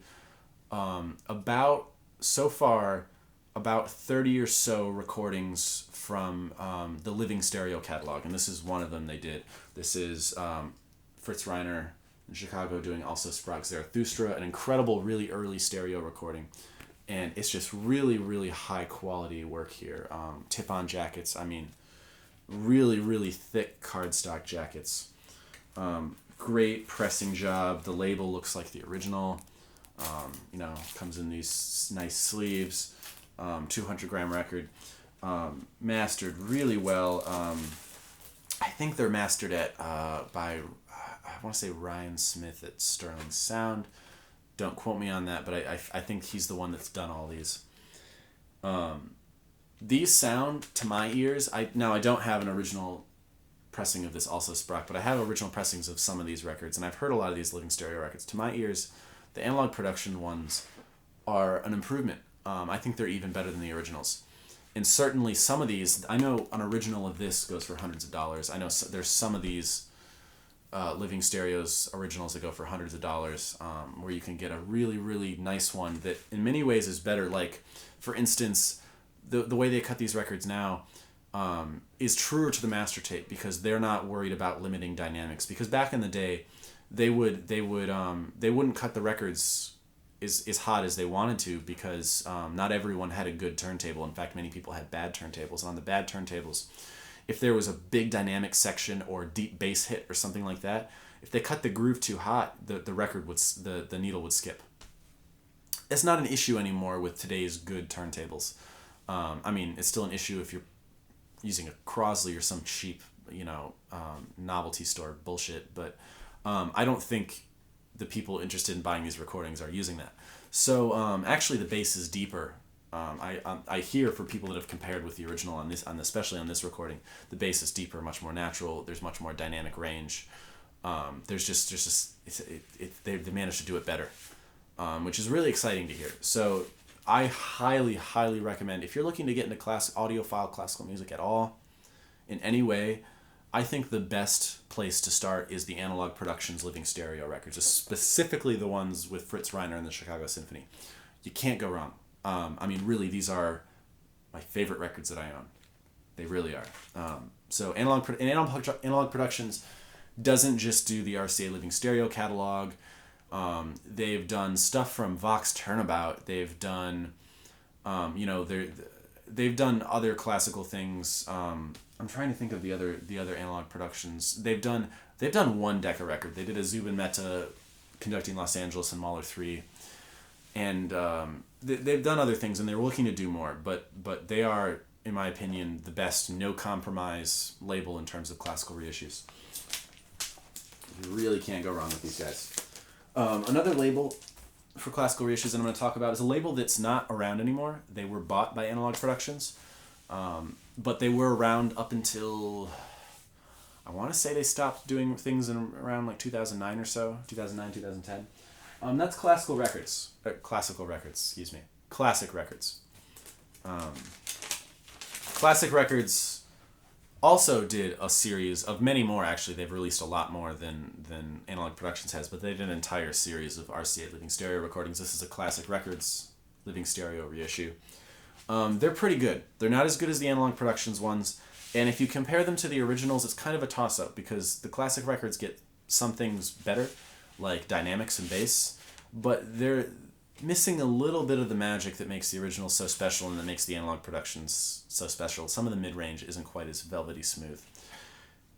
about 30 or so recordings from the Living Stereo catalog, and this is one of them they did. This is Fritz Reiner in Chicago doing also Sprague Zarathustra, an incredible, really early stereo recording. And it's just really, really high quality work here. Tip-on jackets, really, really thick cardstock jackets. Great pressing job. The label looks like the original. Comes in these nice sleeves. 200-gram record. Mastered really well. I think they're mastered by, I want to say Ryan Smith at Sterling Sound. Don't quote me on that, but I think he's the one that's done all these. These sound, to my ears, I don't have an original pressing of this also Sprague, but I have original pressings of some of these records, and I've heard a lot of these Living Stereo records. To my ears, the Analog Production ones are an improvement. I think they're even better than the originals. And certainly some of these, I know an original of this goes for hundreds of dollars. I know there's some of these Living Stereos originals that go for hundreds of dollars, where you can get a really, really nice one that in many ways is better. Like, for instance, the way they cut these records now is truer to the master tape because they're not worried about limiting dynamics. Because back in the day, they wouldn't cut the records as hot as they wanted to because not everyone had a good turntable. In fact, many people had bad turntables. And on the bad turntables, if there was a big dynamic section or deep bass hit or something like that, if they cut the groove too hot, the needle would skip. It's not an issue anymore with today's good turntables. It's still an issue if you're using a Crosley or some cheap, novelty store bullshit. But I don't think the people interested in buying these recordings are using that. So actually, the bass is deeper. I hear for people that have compared with the original especially on this recording, the bass is deeper, much more natural. There's much more dynamic range. They managed to do it better, which is really exciting to hear. So I highly, highly recommend, if you're looking to get into audiophile classical music at all, in any way, I think the best place to start is the Analog Productions Living Stereo records, specifically the ones with Fritz Reiner and the Chicago Symphony. You can't go wrong. Really, these are my favorite records that I own. They really are. So Analog Productions doesn't just do the RCA Living Stereo catalog. They've done stuff from Vox Turnabout. They've done, they've done other classical things. I'm trying to think of the other analog productions. They've done one Decca record. They did a Zubin Mehta conducting Los Angeles and Mahler 3. And they've done other things, and they're looking to do more. But they are, in my opinion, the best no-compromise label in terms of classical reissues. You really can't go wrong with these guys. Another label for classical reissues that I'm going to talk about is a label that's not around anymore. They were bought by Analog Productions, but they were around up until, I want to say they stopped doing things in around like 2009 or so, 2009, 2010. That's Classical Records. Classic Records. Classic Records also did a series of many more, actually. They've released a lot more than Analog Productions has, but they did an entire series of RCA Living Stereo recordings. This is a Classic Records Living Stereo reissue. They're pretty good. They're not as good as the Analog Productions ones, and if you compare them to the originals, it's kind of a toss-up, because the Classic Records get some things better, like dynamics and bass, but they're missing a little bit of the magic that makes the originals so special and that makes the Analog Productions so special. Some of the mid-range isn't quite as velvety smooth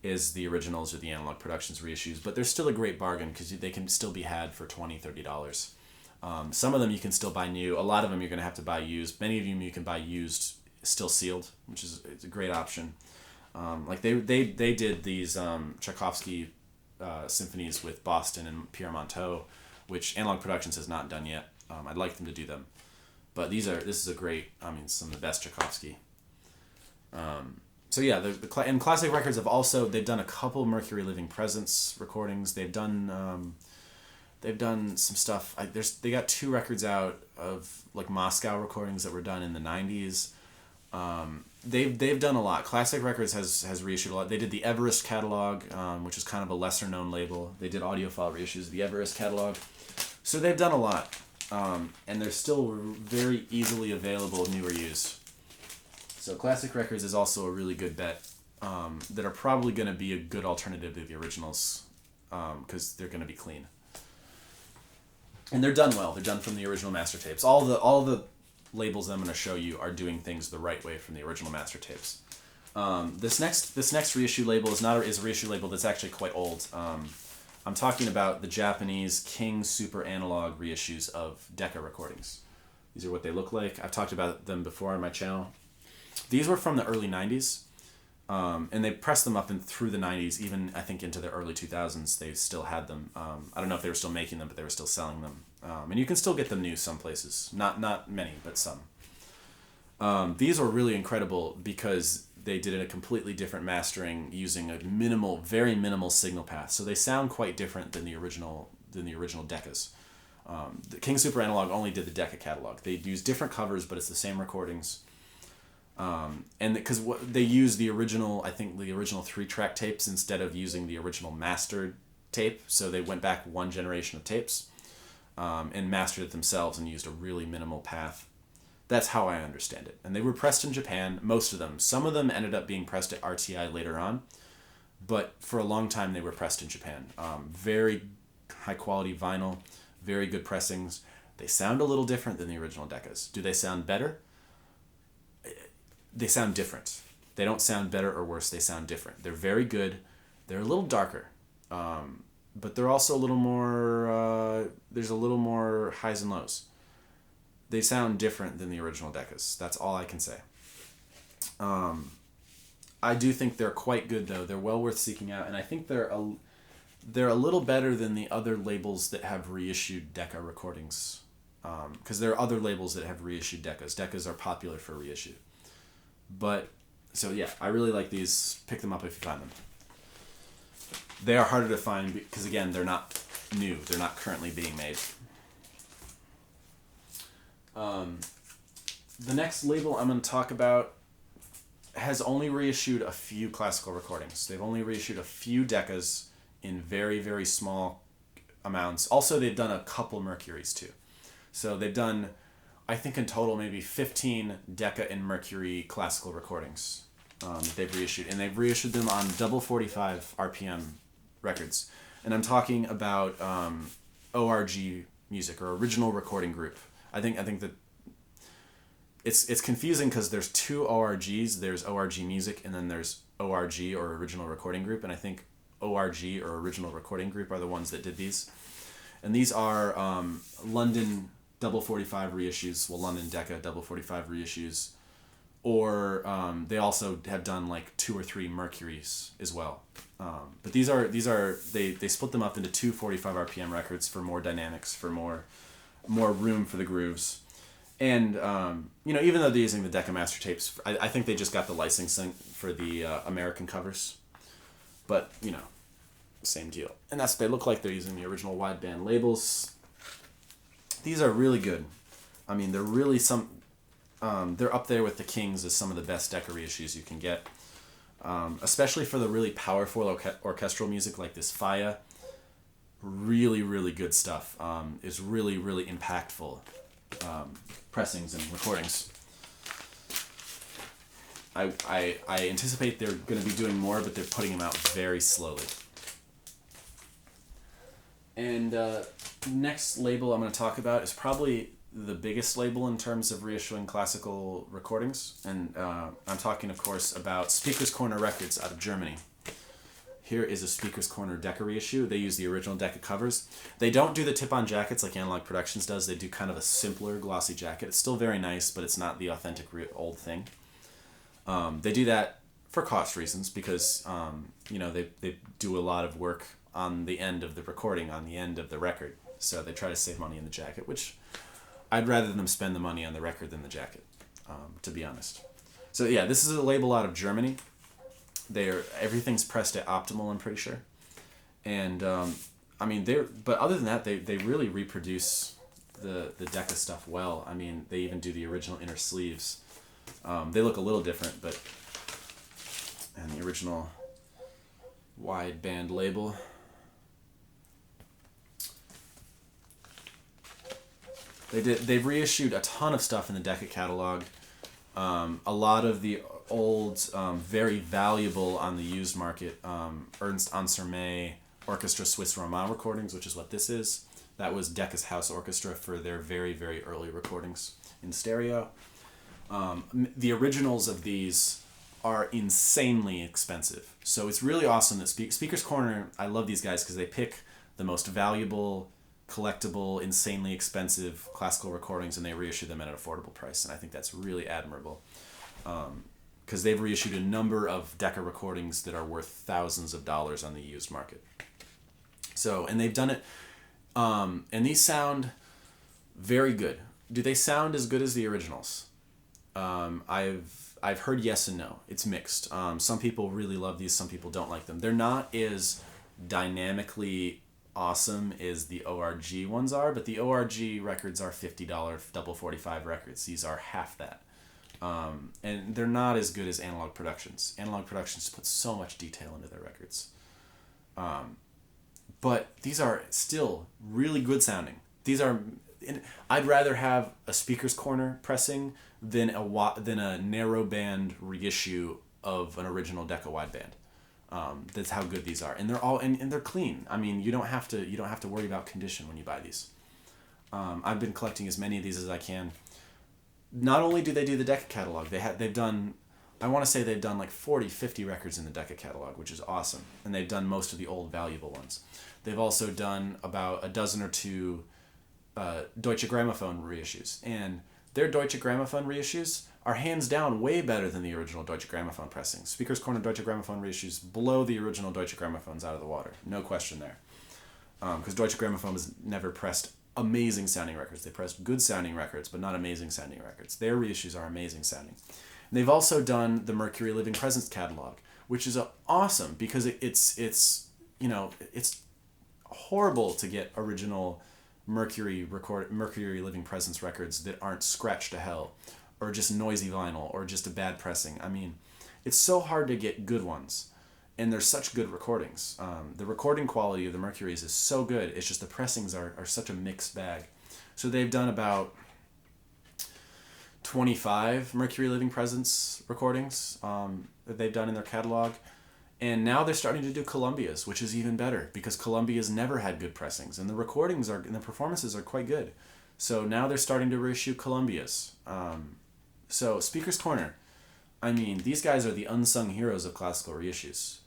as the originals or the Analog Productions reissues, but they're still a great bargain because they can still be had for $20, $30. Some of them you can still buy new. A lot of them you're going to have to buy used. Many of them you can buy used, still sealed, which is it's a great option. Like they did these Tchaikovsky symphonies with Boston and Pierre Monteau, which Analog Productions has not done yet. I'd like them to do them, but this is a great, some of the best Tchaikovsky. So yeah, and Classic Records they've done a couple Mercury Living Presence recordings. They've done some stuff. They got 2 records out of like Moscow recordings that were done in the 90s. They've done a lot. Classic Records has reissued a lot. They did the Everest catalog, which is kind of a lesser known label. They did audiophile reissues of the Everest catalog. So they've done a lot. And they're still very easily available new or used. So Classic Records is also a really good bet that are probably going to be a good alternative to the originals because they're going to be clean. And they're done well. They're done from the original master tapes. All the labels I'm going to show you are doing things the right way from the original master tapes. This next reissue label is a reissue label that's actually quite old. I'm talking about the Japanese King Super Analog reissues of Decca recordings. These are what they look like. I've talked about them before on my channel. These were from the early 90s, and they pressed them up through the 90s, even I think into the early 2000s. They still had them. I don't know if they were still making them, but they were still selling them. And you can still get them new some places. Not many, but some. These were really incredible because they did a completely different mastering using a very minimal signal path. So they sound quite different than the original Deccas. The King Super Analog only did the Decca catalog. They used different covers, but it's the same recordings. And because they used the original 3-track tapes instead of using the original mastered tape. So they went back one generation of tapes and mastered it themselves and used a really minimal path. That's how I understand it. And they were pressed in Japan, most of them. Some of them ended up being pressed at RTI later on, but for a long time they were pressed in Japan. Very high quality vinyl, very good pressings. They sound a little different than the original Deccas. Do they sound better? They sound different. They don't sound better or worse, they sound different. They're very good. They're a little darker, but they're also a little more, there's a little more highs and lows. They sound different than the original Deccas. That's all I can say. I do think they're quite good, though. They're well worth seeking out, and I think they're a little better than the other labels that have reissued Decca recordings. Because there are other labels that have reissued Deccas. Deccas are popular for reissue. So yeah, I really like these. Pick them up if you find them. They are harder to find because, again, they're not new. They're not currently being made. The next label I'm going to talk about has only reissued a few classical recordings. They've only reissued a few Deccas in very, very small amounts. Also, they've done a couple Mercuries too. So they've done, I think in total, maybe 15 Decca and Mercury classical recordings that they've reissued. And they've reissued them on double 45 RPM records. And I'm talking about ORG music, or original recording group. I think that it's confusing because there's 2 ORGs. There's ORG Music, and then there's ORG, or Original Recording Group, and I think ORG, or Original Recording Group, are the ones that did these. And these are London double 45 reissues, well, London Decca double 45 reissues, or they also have done like 2 or 3 Mercuries as well. But these are they split them up into 2 45 RPM records for more dynamics, for more room for the grooves. And even though they're using the Decca master tapes, I think they just got the licensing for the American covers. But same deal. And that's what they look like. They're using the original wideband labels. These are really good. I mean, they're really they're up there with the Kings as some of the best Decca reissues you can get. Especially for the really powerful orchestral music like this Faya. Really, really good stuff. Is really, really impactful pressings and recordings. I anticipate they're going to be doing more, but they're putting them out very slowly. And next label I'm going to talk about is probably the biggest label in terms of reissuing classical recordings. And I'm talking, of course, about Speaker's Corner Records out of Germany. Here is a Speaker's Corner Decca reissue. They use the original Decca covers. They don't do the tip-on jackets like Analog Productions does. They do kind of a simpler, glossy jacket. It's still very nice, but it's not the authentic old thing. They do that for cost reasons because, they do a lot of work on the end of the recording, on the end of the record. So they try to save money in the jacket, which I'd rather them spend the money on the record than the jacket, to be honest. So yeah, this is a label out of Germany. Everything's pressed at optimal, I'm pretty sure. And but other than that, they really reproduce the Decca stuff well. I mean, they even do the original inner sleeves. They look a little different, and the original wideband label. They've reissued a ton of stuff in the Decca catalog. A lot of the old, very valuable on the used market, Ernst Ansermet Orchestra Swiss Roman recordings, which is what this is. That was Decca's house orchestra for their very, very early recordings in stereo. The originals of these are insanely expensive. So it's really awesome that Speaker's Corner, I love these guys because they pick the most valuable, collectible, insanely expensive classical recordings and they reissue them at an affordable price. And I think that's really admirable. Because they've reissued a number of Decca recordings that are worth thousands of dollars on the used market. So, and they've done it, and these sound very good. Do they sound as good as the originals? I've heard yes and no. It's mixed. Some people really love these, some people don't like them. They're not as dynamically awesome as the ORG ones are, but the ORG records are $50 double 45 records. These are half that. And they're not as good as Analog Productions. Analog Productions put so much detail into their records. But these are still really good sounding. I'd rather have a Speaker's Corner pressing than a narrow band reissue of an original Decca wideband. That's how good these are, and they're all and they're clean. I mean, you don't have to worry about condition when you buy these. I've been collecting as many of these as I can. Not only do they do the Decca catalog, they've done, I want to say they've done like 40, 50 records in the Decca catalog, which is awesome. And they've done most of the old valuable ones. They've also done about a dozen or two Deutsche Grammophon reissues. And their Deutsche Grammophon reissues are hands down way better than the original Deutsche Grammophon pressings. Speaker's Corner Deutsche Grammophon reissues blow the original Deutsche Grammophones out of the water. No question there. Because Deutsche Grammophon has never pressed amazing sounding records. They pressed good sounding records, but not amazing sounding records. Their reissues are amazing sounding. And they've also done the Mercury Living Presence catalog, which is awesome because it's horrible to get original Mercury Living Presence records that aren't scratched to hell, or just noisy vinyl, or just a bad pressing. I mean, it's so hard to get good ones, and they're such good recordings. The recording quality of the Mercuries is so good, it's just the pressings are such a mixed bag. So they've done about 25 Mercury Living Presence recordings that they've done in their catalog. And now they're starting to do Columbias, which is even better because Columbias never had good pressings, and the recordings and the performances are quite good. So now they're starting to reissue Columbias. So Speaker's Corner, I mean, these guys are the unsung heroes of classical reissues.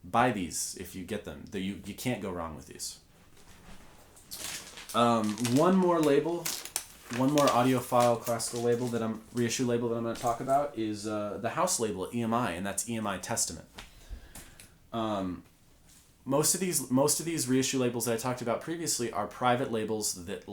Buy these if you get them. You can't go wrong with these. One more audiophile classical label reissue label that I'm going to talk about is the house label EMI, and that's EMI Testament. Most of these reissue labels that I talked about previously are private labels that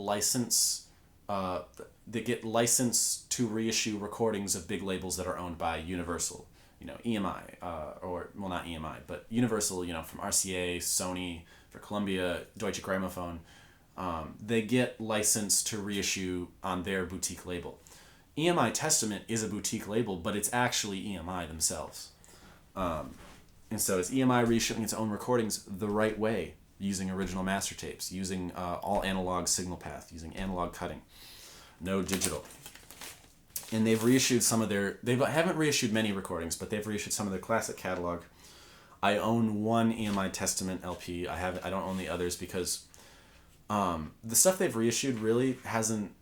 get licensed to reissue recordings of big labels that are owned by Universal. EMI, not EMI, but Universal, from RCA, Sony, for Columbia, Deutsche Grammophon. They get licensed to reissue on their boutique label. EMI Testament is a boutique label, but it's actually EMI themselves. And so it's EMI reissuing its own recordings the right way, using original master tapes, using all analog signal path, using analog cutting, no digital. And they've reissued they haven't reissued many recordings, but they've reissued some of their classic catalog. I own one EMI Testament LP. I don't own the others because the stuff they've reissued really hasn't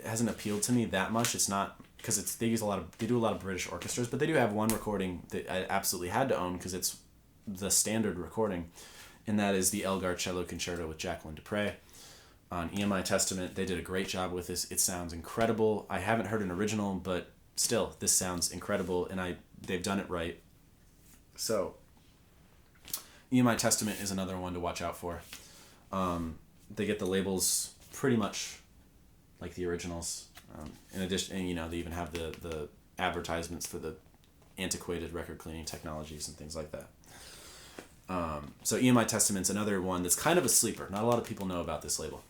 appealed to me that much. It's not because they do a lot of British orchestras, but they do have one recording that I absolutely had to own because it's the standard recording, and that is the Elgar Cello Concerto with Jacqueline Dupre. On EMI Testament, they did a great job with this. It sounds incredible. I haven't heard an original, but still, this sounds incredible, and they've done it right. So, EMI Testament is another one to watch out for. They get the labels pretty much like the originals. In addition, they even have the advertisements for the antiquated record cleaning technologies and things like that. So EMI Testament's another one that's kind of a sleeper. Not a lot of people know about this label.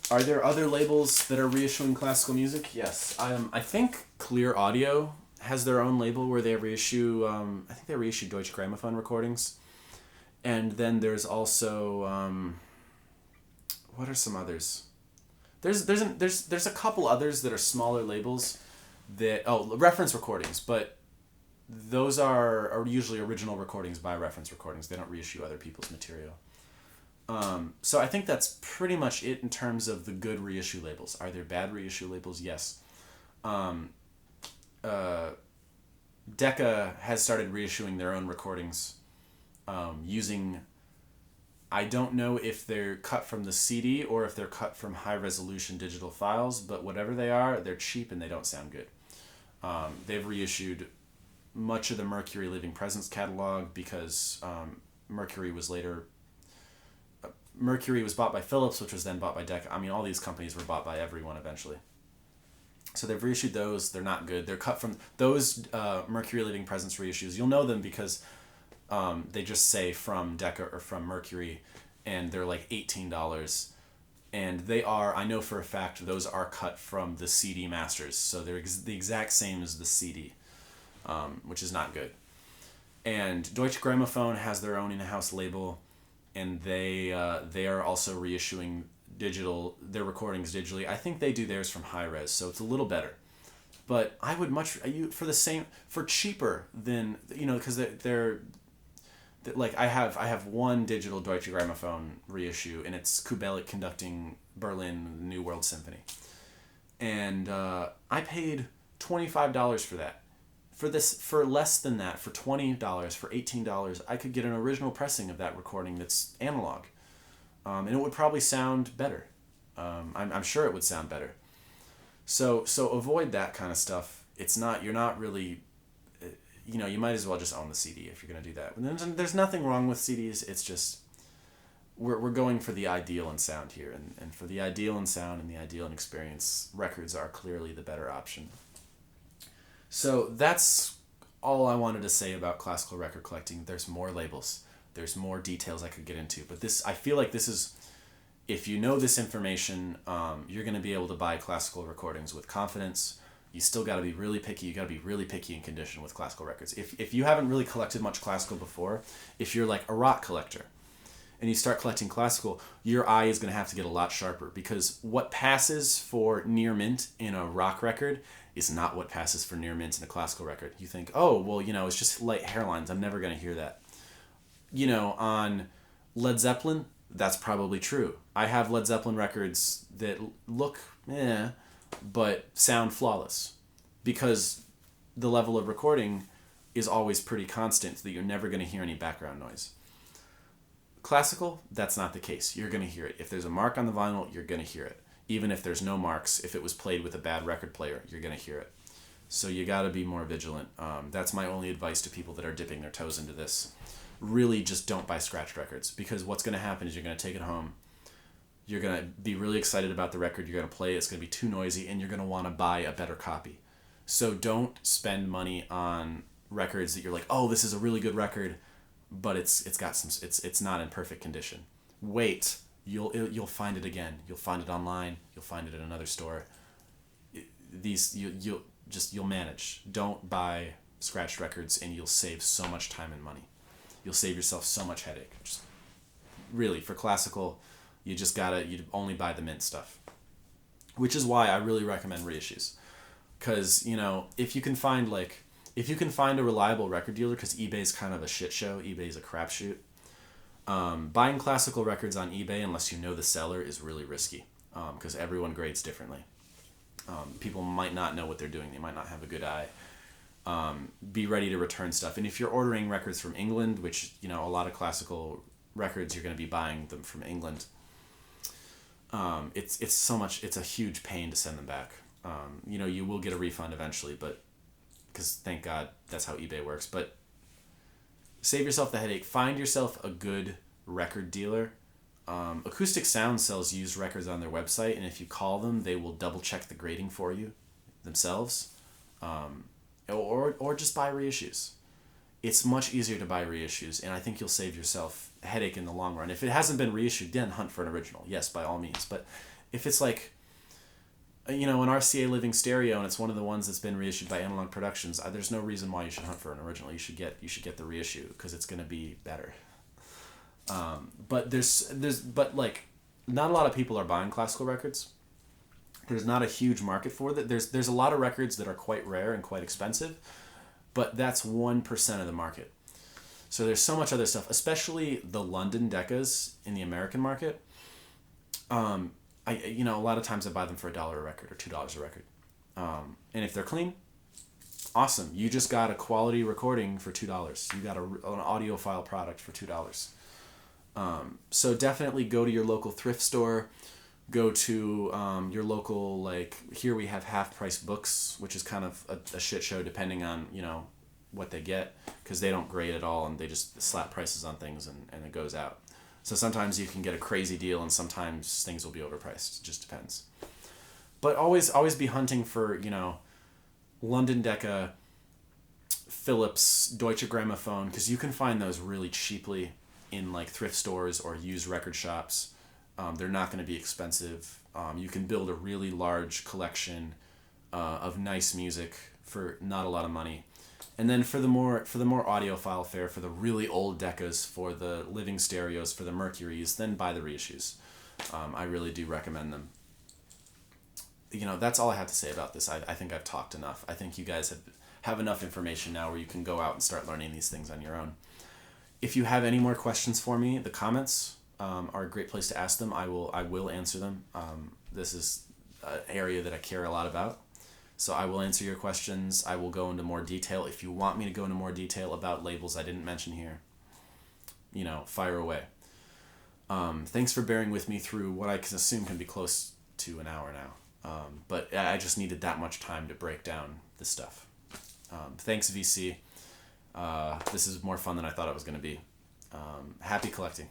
Are there other labels that are reissuing classical music? Yes. I think Clear Audio has their own label where they reissue, I think they reissue Deutsche Grammophon recordings. And then there's also, what are some others? There's a couple others that are smaller labels that, reference recordings, but those are usually original recordings by reference recordings. They don't reissue other people's material. So I think that's pretty much it in terms of the good reissue labels. Are there bad reissue labels? Yes. Decca has started reissuing their own recordings using, I don't know if they're cut from the CD or if they're cut from high-resolution digital files, but whatever they are, they're cheap and they don't sound good. They've reissued much of the Mercury Living Presence catalog because Mercury was bought by Philips, which was then bought by Decca. I mean, all these companies were bought by everyone eventually. So they've reissued those. They're not good. They're cut from those Mercury Living Presence reissues. You'll know them because they just say from Decca or from Mercury, and they're like $18. And they are, I know for a fact, those are cut from the CD masters. So they're the exact same as the CD, which is not good. And Deutsche Grammophon has their own in-house label, and they are also reissuing their recordings digitally. I think they do theirs from high res, so it's a little better. But I would for cheaper than, because they're like I have one digital Deutsche Grammophon reissue, and it's Kubelik conducting Berlin New World Symphony, and I paid $25 for that. For less than that, for $20, for $18, I could get an original pressing of that recording that's analog, and it would probably sound better. I'm sure it would sound better. So avoid that kind of stuff. You're not really, you might as well just own the CD if you're going to do that. And there's nothing wrong with CDs. It's just we're going for the ideal in sound here, and for the ideal in sound and the ideal in experience, records are clearly the better option. So that's all I wanted to say about classical record collecting. There's more labels. There's more details I could get into. But I feel like this is, if you know this information, you're going to be able to buy classical recordings with confidence. You still got to be really picky. You got to be really picky in condition with classical records. If you haven't really collected much classical before, if you're like a rock collector and you start collecting classical, your eye is going to have to get a lot sharper, because what passes for near mint in a rock record is not what passes for near mint in a classical record. You think, oh, well, it's just light hairlines. I'm never going to hear that. On Led Zeppelin, that's probably true. I have Led Zeppelin records that look but sound flawless. because the level of recording is always pretty constant, so that you're never going to hear any background noise. Classical, that's not the case. You're going to hear it. If there's a mark on the vinyl, you're going to hear it. Even if there's no marks, if it was played with a bad record player, you're going to hear it. So you got to be more vigilant. That's my only advice to people that are dipping their toes into this. Really just don't buy scratched records, because what's going to happen is you're going to take it home. You're going to be really excited about the record. You're going to play it. It's going to be too noisy, and you're going to want to buy a better copy. So don't spend money on records that you're like, oh, this is a really good record, but it's not in perfect condition. Wait, you'll find it again. You'll find it online. You'll find it at another store. You'll manage. Don't buy scratched records, and you'll save so much time and money. You'll save yourself so much headache. Just really, for classical, you only buy the mint stuff, which is why I really recommend reissues. Because, if you can find a reliable record dealer, because eBay's kind of a shit show, eBay's a crapshoot. Buying classical records on eBay, unless you know the seller, is really risky, because everyone grades differently. People might not know what they're doing. They might not have a good eye. Be ready to return stuff. And if you're ordering records from England, which, a lot of classical records, you're going to be buying them from England. It's a huge pain to send them back. You will get a refund eventually, but because thank God that's how eBay works. But save yourself the headache. Find yourself a good record dealer. Acoustic Sound sells used records on their website, and if you call them, they will double check the grading for you themselves. Or just buy reissues. It's much easier to buy reissues, and I think you'll save yourself a headache in the long run. If it hasn't been reissued, then hunt for an original. Yes, by all means. But if it's like, an RCA Living Stereo, and it's one of the ones that's been reissued by Analog Productions, there's no reason why you should hunt for an original. You should get the reissue, because it's going to be better. But not a lot of people are buying classical records. There's not a huge market for that. There's a lot of records that are quite rare and quite expensive, but that's 1% of the market. So there's so much other stuff, especially the London Decas in the American market. A lot of times I buy them for $1 a record or $2 a record. And if they're clean, awesome. You just got a quality recording for $2. You got an audiophile product for $2. So definitely go to your local thrift store. Go to your local, here we have half-price books, which is kind of a shit show depending on, what they get, because they don't grade at all, and they just slap prices on things, and it goes out. So sometimes you can get a crazy deal, and sometimes things will be overpriced. It just depends. But always be hunting for, London Decca, Philips, Deutsche Grammophon, because you can find those really cheaply in thrift stores or used record shops. They're not going to be expensive. You can build a really large collection of nice music for not a lot of money. And then for the more audiophile fare, for the really old Decas, for the Living Stereos, for the Mercuries, then buy the reissues. I really do recommend them. That's all I have to say about this. I think I've talked enough. I think you guys have enough information now where you can go out and start learning these things on your own. If you have any more questions for me, the comments are a great place to ask them. I will answer them. This is an area that I care a lot about. So I will answer your questions. I will go into more detail. If you want me to go into more detail about labels I didn't mention here, fire away. Thanks for bearing with me through what I can assume can be close to an hour now. But I just needed that much time to break down this stuff. Thanks, VC. This is more fun than I thought it was going to be. Happy collecting.